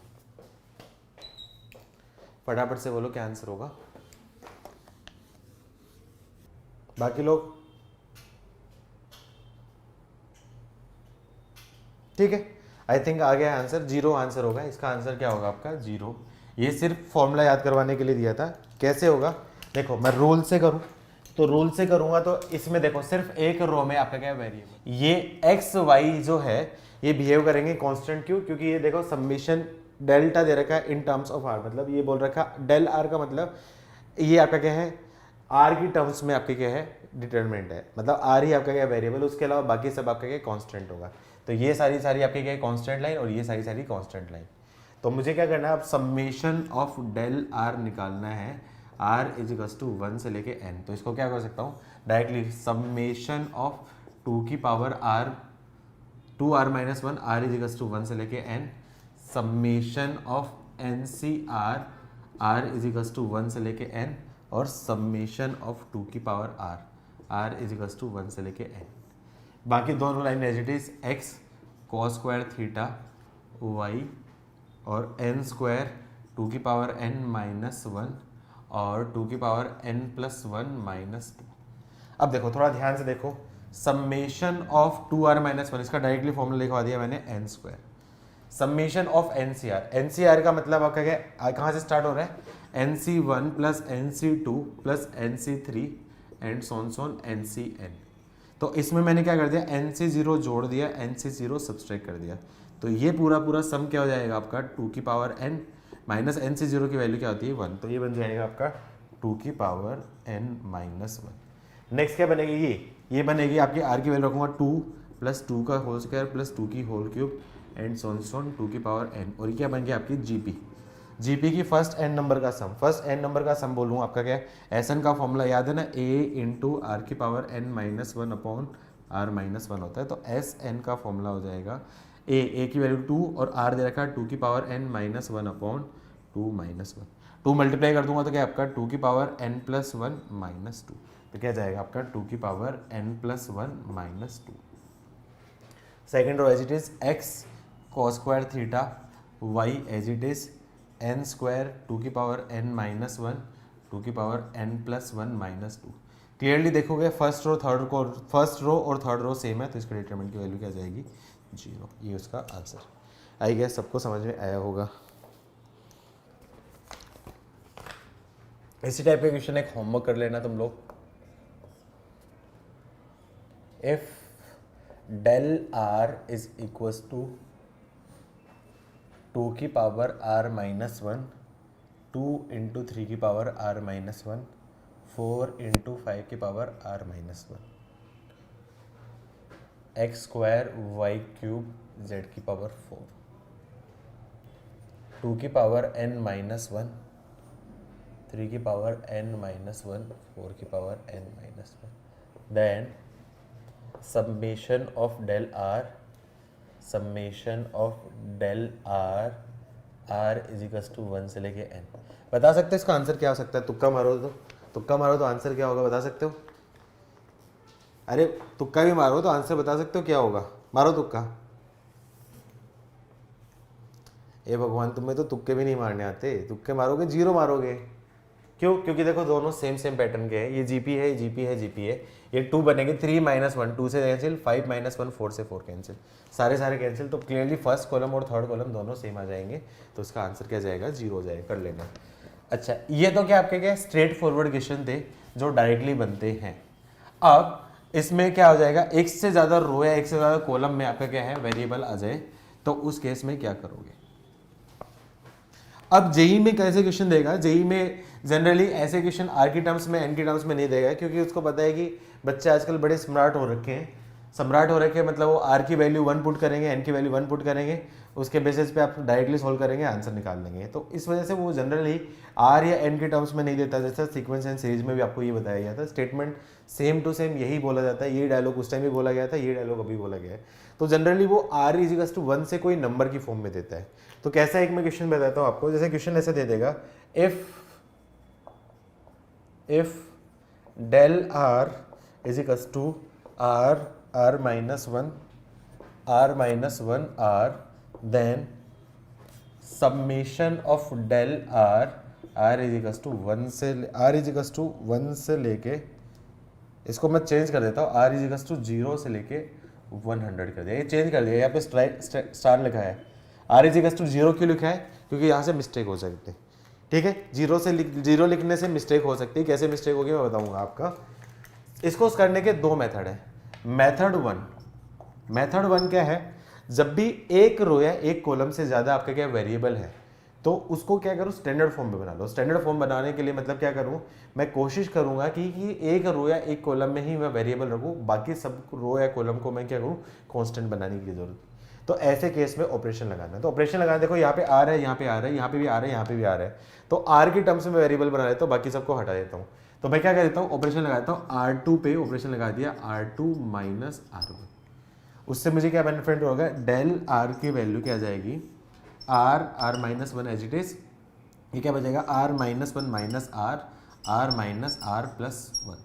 फटाफट से बोलो क्या आंसर होगा बाकी लोग। ठीक है, आई थिंक आ गया आंसर, 0 आंसर होगा इसका। आंसर क्या होगा आपका? 0। ये सिर्फ फॉर्मूला याद करवाने के लिए दिया था। कैसे होगा देखो, मैं रूल से करूं तो रूल से करूंगा तो इसमें देखो सिर्फ एक रो में आपका क्या वेरिएबल, ये एक्स वाई जो है ये बिहेव करेंगे कांस्टेंट। क्यों? क्योंकि ये देखो समेशन डेल्टा दे रखा है इन टर्म्स ऑफ आर, मतलब ये बोल रखा डेल आर का मतलब ये आपका क्या है, आर की टर्म्स में आपके क्या है डिटरमिनेंट है, मतलब आर ही आपका क्या वेरिएबल, उसके अलावा बाकी सब आपका क्या कांस्टेंट होगा। तो ये सारी सारी आपकी क्या कांस्टेंट लाइन और ये सारी सारी कांस्टेंट लाइन। तो मुझे क्या करना है, अब समेशन ऑफ डेल आर निकालना है, आर इज इक्वल्स टू 1 से लेके n। तो इसको क्या कर सकता हूँ डायरेक्टली, समेशन ऑफ 2 की power r 2r minus 1 r is equals to 1 से लेके n, summation of NCR r is equals to 1 से लेके n, और समेशन ऑफ 2 की power r is equals to 1 से लेके n। बाकी दोनों line as it is, x cos square theta y और n स्क्वायर 2 की पावर n माइनस 1 और 2 की पावर n प्लस 1 माइनस 2। अब देखो थोड़ा ध्यान से देखो, समेशन ऑफ 2r माइनस 1, इसका डायरेक्टली फॉर्मूला लिखवा दिया मैंने n square. Summation of NCR, NCR का मतलब आपका क्या, कहाँ से स्टार्ट हो रहा है, NC1 plus NC2 plus NC3 and so on NCN। तो इसमें मैंने क्या कर दिया, NC0 जोड़ दिया, NC0 सब्सट्रैक्ट कर दिया। तो ये पूरा पूरा सम क्या हो जाएगा आपका 2 की पावर n माइनस NC0 की वैल्यू क्या होती है 1, तो ये बन जाएगा आपका 2 की पावर n माइनस 1। नेक्स्ट क्या बनेगी, ये बनेगी आपकी r की वैल्यू रखूंगा 2 प्लस 2 का होल स्क्वायर प्लस 2 की होल क्यूब एंड सोन 2 की पावर n, और ये क्या बन गया आपकी जीपी की फर्स्ट n नंबर का सम। फर्स्ट n नंबर का सम बोलूँ आपका क्या है, Sn का फॉर्मूला याद है ना, a इंटू आर की power n minus 1 upon r minus 1 होता है। तो Sn का फॉर्मूला हो जाएगा a की वैल्यू 2 और r दे रखा है 2 की power n minus 1 upon 2 minus 1। 2 multiply कर दूंगा तो क्या आपका 2 की पावर n प्लस 1 माइनस 2, तो क्या जाएगा आपका 2 की power n plus 1 minus 2। Second row as it is, x cos square theta y as it is n square 2 की पावर n माइनस 1 2 की power n plus 1 minus 2। Clearly देखोगे first row और third रो same है, तो इसका determinant की value क्या जाएगी 0। ये उसका आंसर। आई गेस सबको समझ में आया होगा। इसी टाइप का क्वेश्चन एक होमवर्क कर लेना तुम लोग। If del are is equals to 2 की पावर r माइनस 1 2 इंटू 3 की पावर r माइनस 1 4 इंटू 5 की power r minus 1 X square Y cube z की पावर 4 2 की पावर n माइनस 1 3 की पावर n माइनस 1 4 की power n minus 1, then summation of del R r is equals to 1 से लेके n। बता सकते हो इसका आंसर क्या हो सकता है? तुक्का मारो तो आंसर क्या होगा, बता सकते हो? अरे तुक्का भी मारो तो आंसर बता सकते हो क्या होगा, मारो तुक्का। ए भगवान, तुम्हें तो तुक्के भी नहीं मारने आते, तुक्के मारोगे जीरो मारोगे। क्यों? क्योंकि देखो दोनों सेम सेम पैटर्न के हैं, ये जीपी है, जीपी है, जीपी है। ये 2 बनेंगे, 3 - 1 2 से कैंसिल, 5 - 1 4 से 4 कैंसिल, सारे सारे कैंसिल। तो क्लियरली फर्स्ट कॉलम और थर्ड कॉलम दोनों सेम आ जाएंगे, तो इसका आंसर क्या जाएगा, जीरो हो जाएगा, कर लेना। अच्छा, ये तो क्या आपके क्या स्ट्रेट फॉरवर्ड क्वेश्चन थे जो डायरेक्टली बनते हैं। अब इसमें क्या हो जाएगा, एक से ज़्यादा रो या एक से ज़्यादा कॉलम में आपका क्या है वेरिएबल आ जाए, तो उस केस में क्या करोगे। अब जेई में कैसे क्वेश्चन देगा, जेई में जनरली ऐसे क्वेश्चन आर की टर्म्स में एन की टर्म्स में नहीं देगा, क्योंकि उसको पता है कि बच्चे आजकल बड़े स्मार्ट हो रखे हैं। सम्राट हो रखे हैं मतलब वो आर की वैल्यू 1 पुट करेंगे, एन की वैल्यू 1 पुट करेंगे, उसके बेसिस पे आप डायरेक्टली सोल्व करेंगे, आंसर निकाल लेंगे। तो इस वजह से वो जनरली आर या एन के टर्म्स में नहीं देता। जैसा सीक्वेंस एंड सीरीज में भी आपको ये बताया गया था, स्टेटमेंट सेम टू सेम यही बोला जाता है, ये डायलॉग उस टाइम भी बोला गया था, ये डायलॉग अभी बोला गया है। तो जनरली वो आर इजिकल्स टू 1 से कोई नंबर की फॉर्म में देता है। तो कैसा एक मैं क्वेश्चन बताता हूँ आपको, जैसे क्वेश्चन ऐसे दे देगा, if del R is equals to R r minus 1 r, then summation of del r is equals to 1 से लेके, इसको मैं चेंज कर देता हूँ, r is equals to 0 से लेके 100 कर दिया, ये चेंज कर दिया, यहाँ पे स्टार लिखा है। r is equals to 0 क्यों लिखा है, क्योंकि यहाँ से मिस्टेक हो सकती है, ठीक है। जीरो लिखने से मिस्टेक हो सकती है, कैसे मिस्टेक होगी मैं बताऊंगा आपका। इसको करने के दो मेथड है। मेथड वन क्या है, जब भी एक रो या एक कॉलम से ज्यादा आपका क्या वेरिएबल है, तो उसको क्या करूं, स्टैंडर्ड फॉर्म में बना लो। स्टैंडर्ड फॉर्म बनाने के लिए मतलब क्या करूं, मैं कोशिश करूंगा कि एक रो या एक कॉलम में ही मैं वेरिएबल रखूं, बाकी सब रो या कॉलम को मैं क्या करूं, कांस्टेंट बनाने की जरूरत। तो ऐसे केस में ऑपरेशन लगाना है। तो ऑपरेशन लगाना, देखो यहाँ पे आर है, यहाँ पे आर है, यहाँ पे भी आर है, यहाँ पे भी आर है। तो आर की टर्म्स में वेरिएबल बना लेता हूँ, बाकी सबको हटा देता हूँ। तो मैं क्या कर देता हूँ, ऑपरेशन लगाता हूँ, R2 पे ऑपरेशन लगा दिया, R2 माइनस R1। उससे मुझे क्या बेनिफिट होगा, डेल R की वैल्यू क्या आ जाएगी, R minus 1 as it is, ये क्या बचेगा, R minus 1 minus R minus R plus 1,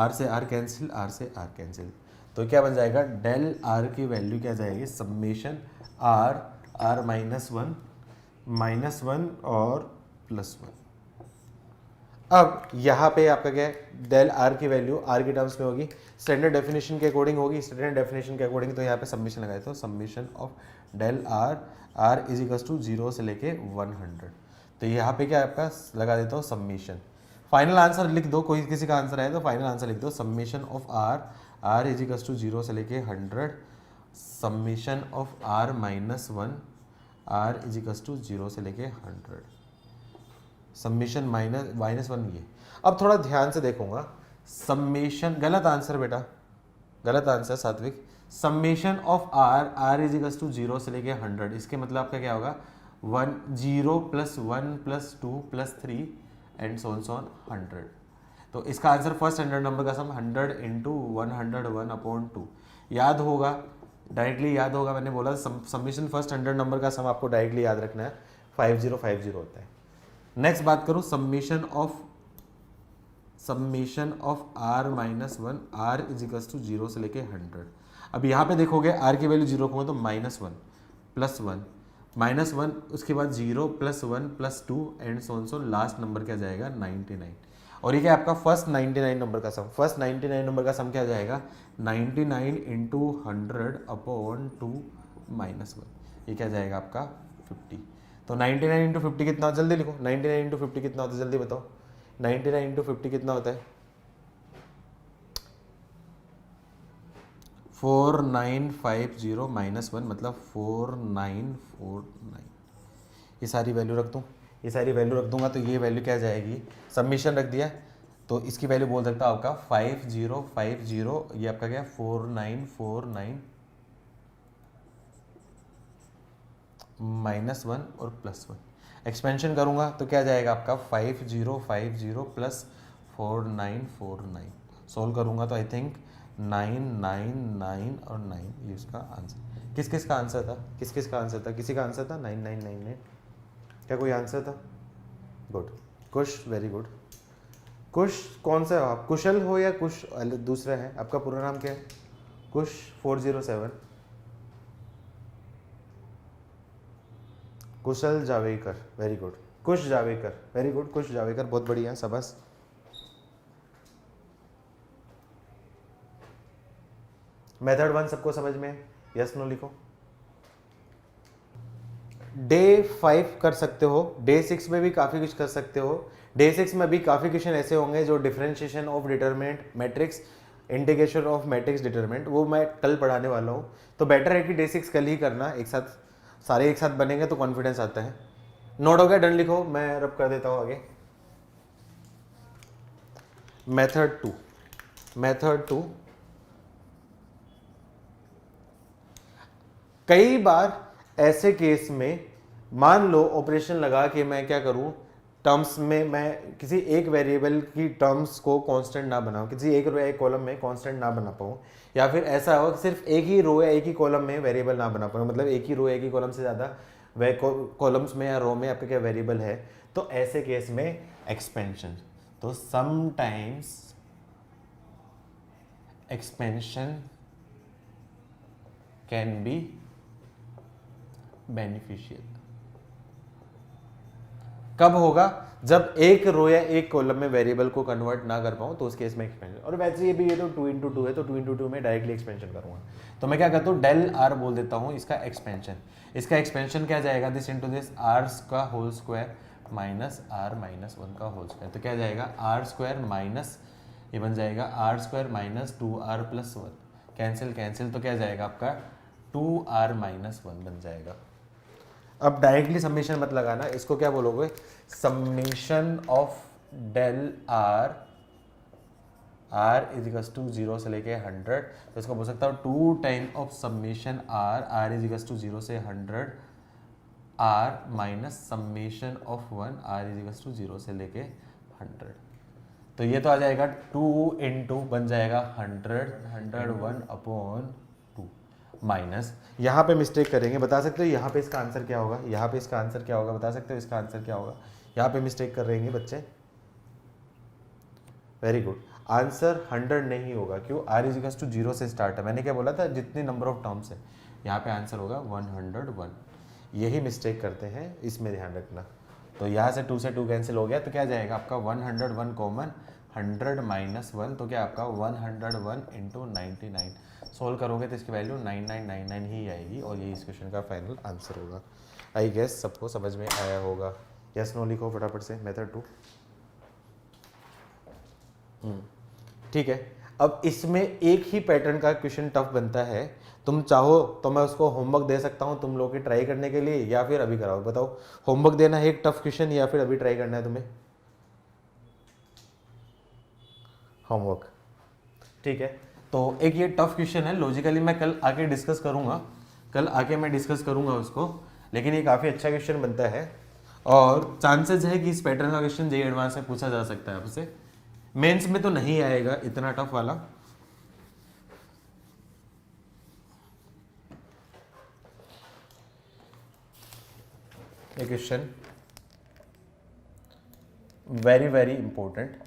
R से R कैंसिल, R से R कैंसिल। तो क्या बन जाएगा, डेल R की वैल्यू क्या जाएगी, समेशन R माइनस 1 और प्लस 1। अब यहाँ पे आपका क्या है, डेल आर की वैल्यू आर के टर्म्स में होगी, स्टैंडर्ड डेफिनेशन के अकॉर्डिंग होगी, स्टैंडर्ड डेफिनेशन के अकॉर्डिंग। तो यहाँ पे सबमिशन लगाए, तो summation of del are is equals to 0 से लेके 100। तो यहाँ पे क्या आपका लगा देता हूँ सबमिशन। फाइनल आंसर लिख दो, कोई किसी का आंसर आए तो फाइनल आंसर लिख दो, summation of r is equals to 0 से लेके 100, summation of r minus 1 r is equals to 0 से लेके 100, समेशन माइनस 1 ये। अब थोड़ा ध्यान से देखूंगा, समेशन गलत आंसर बेटा, गलत answer Satvik. Summation of r is equals to 0 से लेके 100, इसके मतलब आपका क्या होगा, 0 plus 1 plus 2 plus 3 and so on 100। तो इसका आंसर फर्स्ट 100 नंबर का सम 100 इंटू 101 अपॉन 2 याद होगा, डायरेक्टली याद होगा। मैंने बोला समेशन फर्स्ट 100 नंबर का सम आपको डायरेक्टली याद रखना है, 5050 होता है। नेक्स्ट बात करूं, summation of r minus 1 r is equals to 0 से लेके 100। अब यहाँ पे देखोगे आर की वैल्यू 0 होगा तो माइनस 1 प्लस 1 उसके बाद 0 plus 1 plus 2 and so last number क्या जाएगा 99। और ये क्या आपका फर्स्ट 99 नंबर का सम, फर्स्ट 99 नंबर का सम क्या जाएगा 99 इंटू 100 अपॉन 2 माइनस 1, ये क्या जाएगा आपका 50। तो 99 इंटू 50 कितना, जल्दी लिखो, 99 इंटू 50 कितना होता है, जल्दी बताओ, 99 इंटू 50 कितना होता है, 4950 माइनस 1 मतलब 4949। ये सारी वैल्यू रख दूँ, ये सारी वैल्यू रख दूंगा तो ये वैल्यू क्या जाएगी, सबमिशन रख दिया तो इसकी वैल्यू बोल सकता हूँ आपका 5050, ये आपका क्या 4949 माइनस 1 और प्लस 1। एक्सपेंशन करूंगा तो क्या जाएगा आपका 5050 प्लस 4949। सोल्व करूंगा तो आई थिंक 999 और 9, ये उसका आंसर। किस किस का आंसर था, किस किस का आंसर था, किसी का आंसर था 9999, क्या कोई आंसर था? गुड, खुश, वेरी गुड। कुश कौन सा हो आप, कुशल हो या कुश दूसरा है? आपका पूरा नाम क्या है? कुश 407, कुशल जावेकर, वेरी गुड। कुश जावेकर, वेरी गुड, कुश जावेकर, बहुत बढ़िया, शाबाश। मेथड 1 सबको समझ में? यस नो लिखो। डे 5 कर सकते हो, डे 6 में भी काफ़ी कुछ कर सकते हो। डे 6 में भी काफ़ी क्वेश्चन ऐसे होंगे जो differentiation of determinant matrix, integration of matrix determinant, वो मैं कल पढ़ाने वाला हूँ। तो बेटर है कि डे 6 कल ही करना, एक साथ सारे एक साथ बनेंगे तो कॉन्फिडेंस आता है। नोट हो गया? डन लिखो, मैं रब कर देता हूँ आगे। मेथड 2, मेथड 2, कई बार ऐसे केस में मान लो ऑपरेशन लगा के मैं क्या करूं, टर्म्स में मैं किसी एक वेरिएबल की टर्म्स को कांस्टेंट ना बनाऊं, किसी एक रो या एक कॉलम में कांस्टेंट ना बना पाऊं, या फिर ऐसा हो कि सिर्फ एक ही रो या एक ही कॉलम में वेरिएबल ना बना पाऊं, मतलब एक ही रो एक ही कॉलम से ज़्यादा वे कॉलम्स में या रो में आपके क्या वेरिएबल है, तो ऐसे केस में एक्सपेंशन। तो sometimes expansion can be beneficial. कब होगा? जब एक रो या एक कॉलम में वेरिएबल को कन्वर्ट ना कर पाऊं तो उस केस में एक्सपेंशन। और वैसे ये भी ये तो 2 into 2 है, तो 2 into 2 में डायरेक्टली एक्सपेंशन करूंगा। तो मैं क्या करता हूं, डेल आर बोल देता हूं इसका एक्सपेंशन। इसका एक्सपेंशन क्या जाएगा? दिस इंटू दिस आर का whole square minus r minus 1 का होल स्क्वायर। तो क्या जाएगा? आर स्क्वायर माइनस, ये बन जाएगा r square minus 2r plus 1, cancel cancel, तो क्या जाएगा आपका 2r माइनस 1 बन जाएगा। अब डायरेक्टली समेशन मत लगाना, इसको क्या बोलोगे? Summation of del are, are is equal to 0 से लेके 100, तो इसको बोल सकता हूँ 2 time of summation r, are is equal to 0 से 100 r minus summation of 1, r is equal to 0 से लेके 100। तो ये तो आ जाएगा 2 इंटू बन जाएगा 100, 101 अपॉन 2 माइनस, यहाँ पे मिस्टेक करेंगे, बता सकते हो यहाँ पे इसका आंसर क्या होगा, यहाँ पे इसका आंसर क्या होगा, बता सकते हो इसका आंसर क्या होगा? यहाँ पे मिस्टेक कर रहेंगे बच्चे, वेरी गुड। आंसर 100 नहीं होगा, क्यों? आर इज इक्वल टू 0 से स्टार्ट है, मैंने क्या बोला था? जितनी नंबर ऑफ टर्म्स है, यहाँ पे आंसर होगा 101। यही मिस्टेक करते हैं, इसमें ध्यान रखना। तो यहाँ से 2 से 2 कैंसिल हो गया, तो क्या जाएगा आपका 101 कॉमन, 100 माइनस 1, तो क्या आपका 101 इंटू 99। सोल्व करोगे तो इसकी वैल्यू 9999 ही आएगी, और यही इस क्वेश्चन का फाइनल आंसर होगा। आई गेस सबको समझ में आया होगा। यस नो लिखो फटाफट से, मेथड 2। ठीक है। अब इसमें एक ही पैटर्न का क्वेश्चन टफ बनता है, तुम चाहो तो मैं उसको होमवर्क दे सकता हूं तुम लोग की ट्राई करने के लिए, या फिर अभी कराओ? बताओ, होमवर्क देना है एक टफ क्वेश्चन या फिर अभी ट्राई करना है तुम्हें? होमवर्क, ठीक है। तो एक ये टफ क्वेश्चन है, लॉजिकली मैं कल आके डिस्कस करूंगा, कल आके मैं डिस्कस करूंगा उसको, लेकिन ये काफ़ी अच्छा क्वेश्चन बनता है, और चांसेस है कि इस पैटर्न का क्वेश्चन जेईई एडवांस में पूछा जा सकता है आपसे। मेंस में तो नहीं आएगा इतना टफ वाला। ये question very very important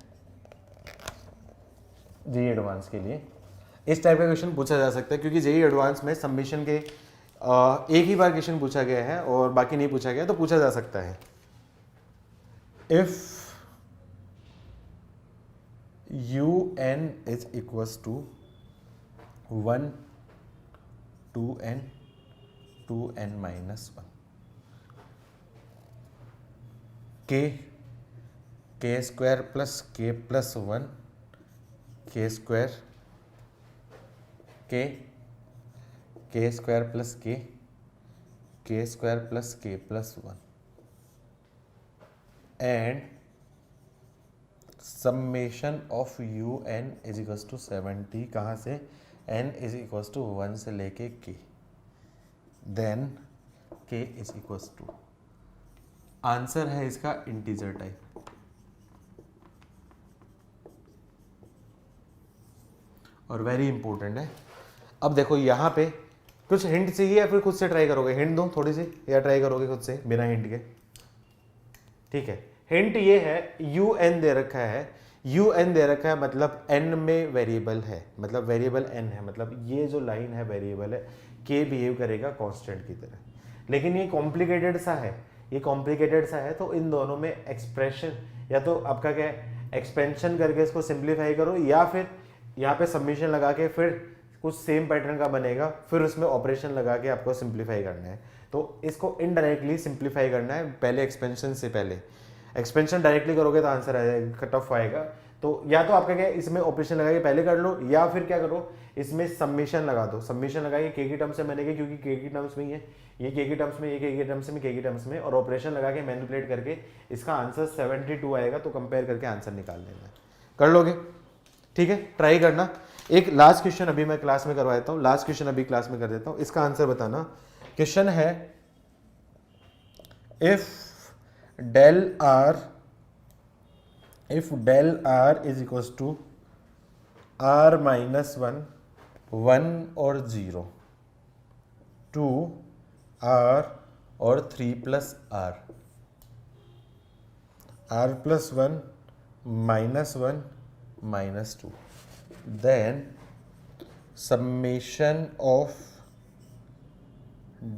JEE advance के लिए, इस टाइप का क्वेश्चन पूछा जा सकता है, क्योंकि जेईई एडवांस में सबमिशन के एक ही बार क्वेश्चन पूछा गया है और बाकी नहीं पूछा गया, तो पूछा जा सकता है। If un is equals to 1 2n 2n minus 1 k square plus k plus 1 k square k square plus k square plus k plus 1 and summation of u n is equals to 70, कहाँ से? n is equals to 1 से लेके k, then k is equals to, answer है इसका integer type. और very important है। अब देखो यहाँ पे कुछ हिंट चाहिए या फिर खुद से ट्राई करोगे? हिंट दूं थोड़ी सी, या ट्राई करोगे खुद से बिना हिंट के? ठीक है, हिंट ये है, यू एन दे रखा है, यू एन दे रखा है, मतलब एन में वेरिएबल है, मतलब वेरिएबल एन है, मतलब ये जो लाइन है वेरिएबल है, के बिहेव करेगा कांस्टेंट की तरह। लेकिन ये कॉम्प्लिकेटेड सा है, ये कॉम्प्लिकेटेड सा है, तो इन दोनों में एक्सप्रेशन या तो आपका क्या है, एक्सपेंशन करके इसको सिंप्लीफाई करो, या फिर यहाँ पे सबमिशन लगा के फिर कुछ सेम पैटर्न का बनेगा, फिर उसमें ऑपरेशन लगा के आपको सिंप्लीफाई करना है। तो इसको इनडायरेक्टली सिंप्लीफाई करना है पहले एक्सपेंशन से पहले। एक्सपेंशन डायरेक्टली करोगे तो आंसर आ जाएगा, कट ऑफ आएगा। तो या तो आपका क्या है, इसमें ऑपरेशन लगा के पहले कर लो, या फिर क्या करो, इसमें सबमिशन लगा दो। सबमिशन लगाइए के की टर्म्स से बनेगी, क्योंकि के की टर्म्स में ही है, ये के की टर्म्स में, ये के की टर्म्स में, के की टर्म्स में, और ऑपरेशन लगा के मैनिपुलेट करके इसका आंसर 72 आएगा। तो कंपेयर करके आंसर निकाल लेना, कर लोगे? ठीक है, ट्राई करना। एक लास्ट क्वेश्चन अभी मैं क्लास में करवा देता हूँ, लास्ट क्वेश्चन अभी क्लास में कर देता हूँ, इसका आंसर बताना। क्वेश्चन है if del r is equals to r minus 1, 1 और 0, 2 r और 3 plus r plus 1 minus 1 minus 2, then summation of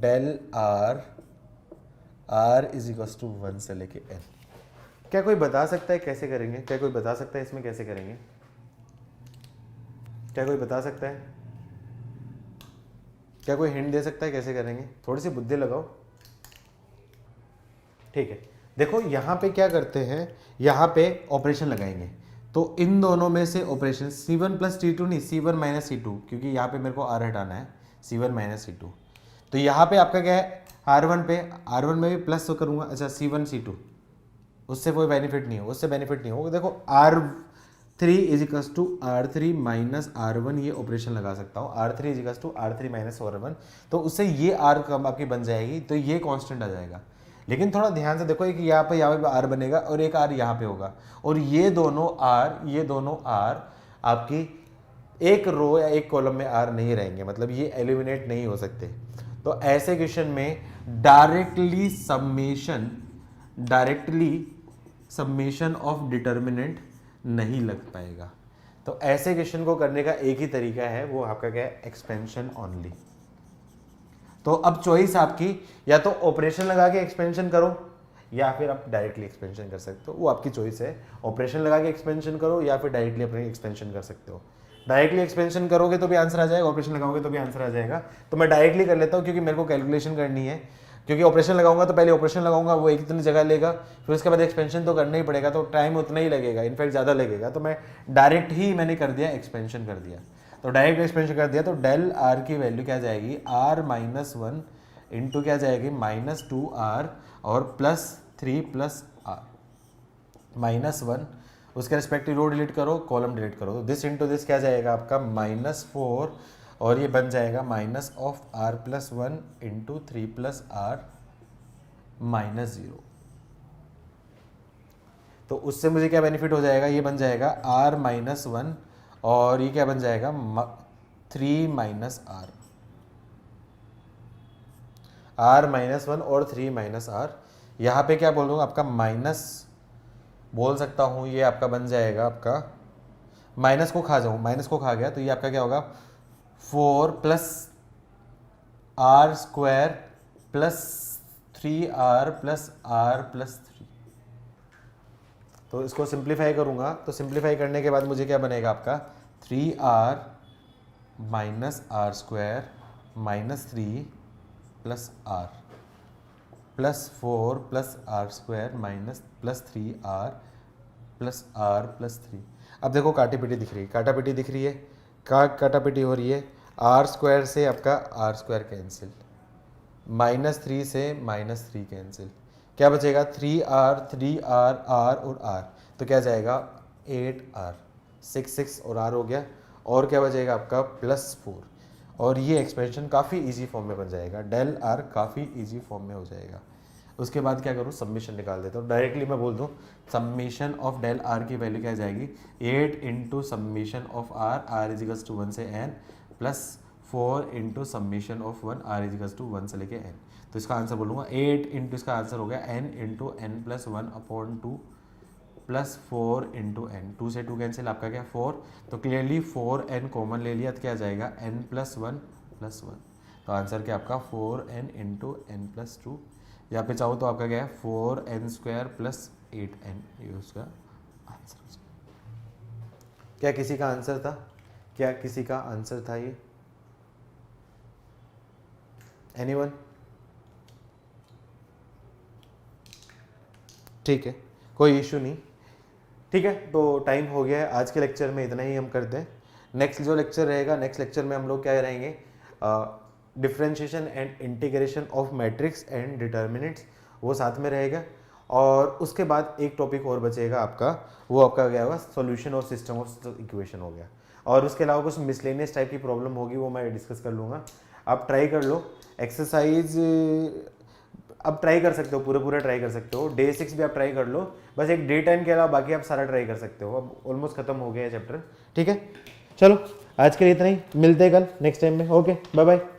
del r is equals to 1 से लेके n। क्या कोई बता सकता है कैसे करेंगे? क्या कोई बता सकता है इसमें कैसे करेंगे? क्या कोई बता सकता है? क्या कोई हिंट दे सकता है कैसे करेंगे? थोड़ी सी बुद्धि लगाओ। ठीक है, देखो यहाँ पे क्या करते हैं, यहाँ पे ऑपरेशन लगाएंगे, तो इन दोनों में से ऑपरेशन C1 प्लस T2 नहीं, C1 माइनस C2, क्योंकि यहाँ पे मेरे को R हटाना है, C1 माइनस C2। तो यहाँ पे आपका क्या है, R1 में भी प्लस तो करूँगा, अच्छा C1 C2, उससे कोई बेनिफिट नहीं हो, उससे बेनिफिट नहीं हो। देखो R3 is equals to R3 minus R1, ये ऑपरेशन लगा सकता हूँ, R3 is equals to R3 minus R1, तो उससे ये R कम आपकी बन जाएगी, तो ये कांस्टेंट आ जाएगा। लेकिन थोड़ा ध्यान से देखो, एक यहाँ पे R बनेगा और एक R यहाँ पे होगा, और ये दोनों R आपकी एक रो या एक कॉलम में R नहीं रहेंगे, मतलब ये एलिमिनेट नहीं हो सकते। तो ऐसे क्वेश्चन में डायरेक्टली समेशन ऑफ डिटर्मिनेंट नहीं लग पाएगा। तो ऐसे क्वेश्चन को करने का एक ही तरीका है, वो आपका क्या है, एक्सपेंशन ओनली। तो अब चॉइस आपकी, या तो ऑपरेशन लगा के एक्सपेंशन करो, या फिर आप डायरेक्टली एक्सपेंशन कर सकते हो, वो आपकी चॉइस है। ऑपरेशन लगा के एक्सपेंशन करो या फिर डायरेक्टली अपने एक्सपेंशन कर सकते हो। डायरेक्टली एक्सपेंशन करोगे तो भी आंसर आ जाएगा, ऑपरेशन लगाओगे तो भी आंसर आ जाएगा। तो मैं डायरेक्टली कर लेता हूँ, क्योंकि मेरे को कैलकुलेशन करनी है, क्योंकि ऑपरेशन लगाऊंगा तो पहले ऑपरेशन लगाऊंगा, वो एक इतनी जगह लेगा, फिर उसके बाद एक्सपेंशन तो करना ही पड़ेगा, तो टाइम उतना ही लगेगा, इनफैक्ट ज़्यादा लगेगा। तो मैं डायरेक्ट ही मैंने कर दिया, एक्सपेंशन कर दिया। तो डायरेक्ट एक्सपेंशन कर दिया, तो डेल आर की वैल्यू क्या जाएगी, R माइनस 1 इंटू क्या जाएगी, माइनस 2R और प्लस 3 प्लस R माइनस 1, उसके रिस्पेक्टिव रो डिलीट करो, कॉलम डिलीट करो, तो दिस इंटू दिस क्या जाएगा आपका, -4, और ये बन जाएगा minus of R plus 1 into 3 plus R minus 0। तो उससे मुझे क्या बेनिफिट हो जाएगा, ये बन जाएगा R माइनस 1, और ये क्या बन जाएगा 3 माइनस R माइनस 1 और 3 माइनस R। यहाँ पे क्या बोल दूँगा, आपका माइनस बोल सकता हूँ, ये आपका बन जाएगा, आपका माइनस को खा जाऊँ, माइनस को खा गया, तो ये आपका क्या होगा 4 plus R square plus 3R plus R plus 3। तो इसको सिंप्लीफाई करूँगा, तो सिंप्लीफाई करने के बाद मुझे क्या बनेगा आपका 3R minus R square minus 3 plus R plus 4 plus R square minus plus 3R plus R plus 3। अब देखो काटी पिटी दिख रही है, काटा पिटी दिख रही है, काटा पिटी हो रही है, R स्क्वायर से आपका R स्क्वायर कैंसिल, माइनस 3 से माइनस 3 कैंसिल, क्या बचेगा 3R और R, तो क्या जाएगा 8R, 6 और R हो गया, और क्या बचेगा आपका प्लस 4, और ये एक्सप्रेशन काफ़ी इजी फॉर्म में बन जाएगा, डेल R काफ़ी इजी फॉर्म में हो जाएगा। उसके बाद क्या करूँ, सबमिशन निकाल देता हूँ, डायरेक्टली मैं बोल दूँ सबमिशन ऑफ डेल R की वैल्यू क्या जाएगी 8 into summation of R is equals to 1 से n plus 4 into summation of 1 R is equals to 1 से लेके n। तो इसका आंसर बोलूँगा 8 इंटू, इसका आंसर हो गया n into n plus 1 upon 2 plus 4 into n, 2 से 2 कैंसिल, आपका क्या 4, तो क्लियरली 4n कॉमन ले लिया तो क्या आ जाएगा n प्लस 1 प्लस 1, तो आंसर क्या आपका 4n इंटू एन प्लस 2, यहाँ पे चाहो तो आपका क्या है 4n स्क्वायर प्लस 8n, ये उसका आंसर। क्या किसी का आंसर था? क्या किसी का आंसर था ये? एनीवन? ठीक है, कोई इशू नहीं। ठीक है, तो टाइम हो गया है, आज के लेक्चर में इतना ही हम करते हैं। नेक्स्ट जो लेक्चर रहेगा, नेक्स्ट लेक्चर में हम लोग क्या रहेंगे, differentiation and integration of matrix and determinants, वो साथ में रहेगा। और उसके बाद एक टॉपिक और बचेगा आपका, वो आपका क्या होगा, सॉल्यूशन और सिस्टम ऑफ इक्वेशन हो गया। और उसके अलावा कुछ मिसलेनियस टाइप की प्रॉब्लम होगी, वो मैं डिस्कस कर लूँगा। आप ट्राई कर लो एक्सरसाइज, अब ट्राई कर सकते हो, पूरे ट्राई कर सकते हो। डे 6 भी आप ट्राई कर लो, बस एक डे 10 के अलावा बाकी आप सारा ट्राई कर सकते हो। अब ऑलमोस्ट खत्म हो गया है चैप्टर। ठीक है, चलो आज के लिए इतना ही, मिलते हैं कल नेक्स्ट टाइम में। Okay, bye bye.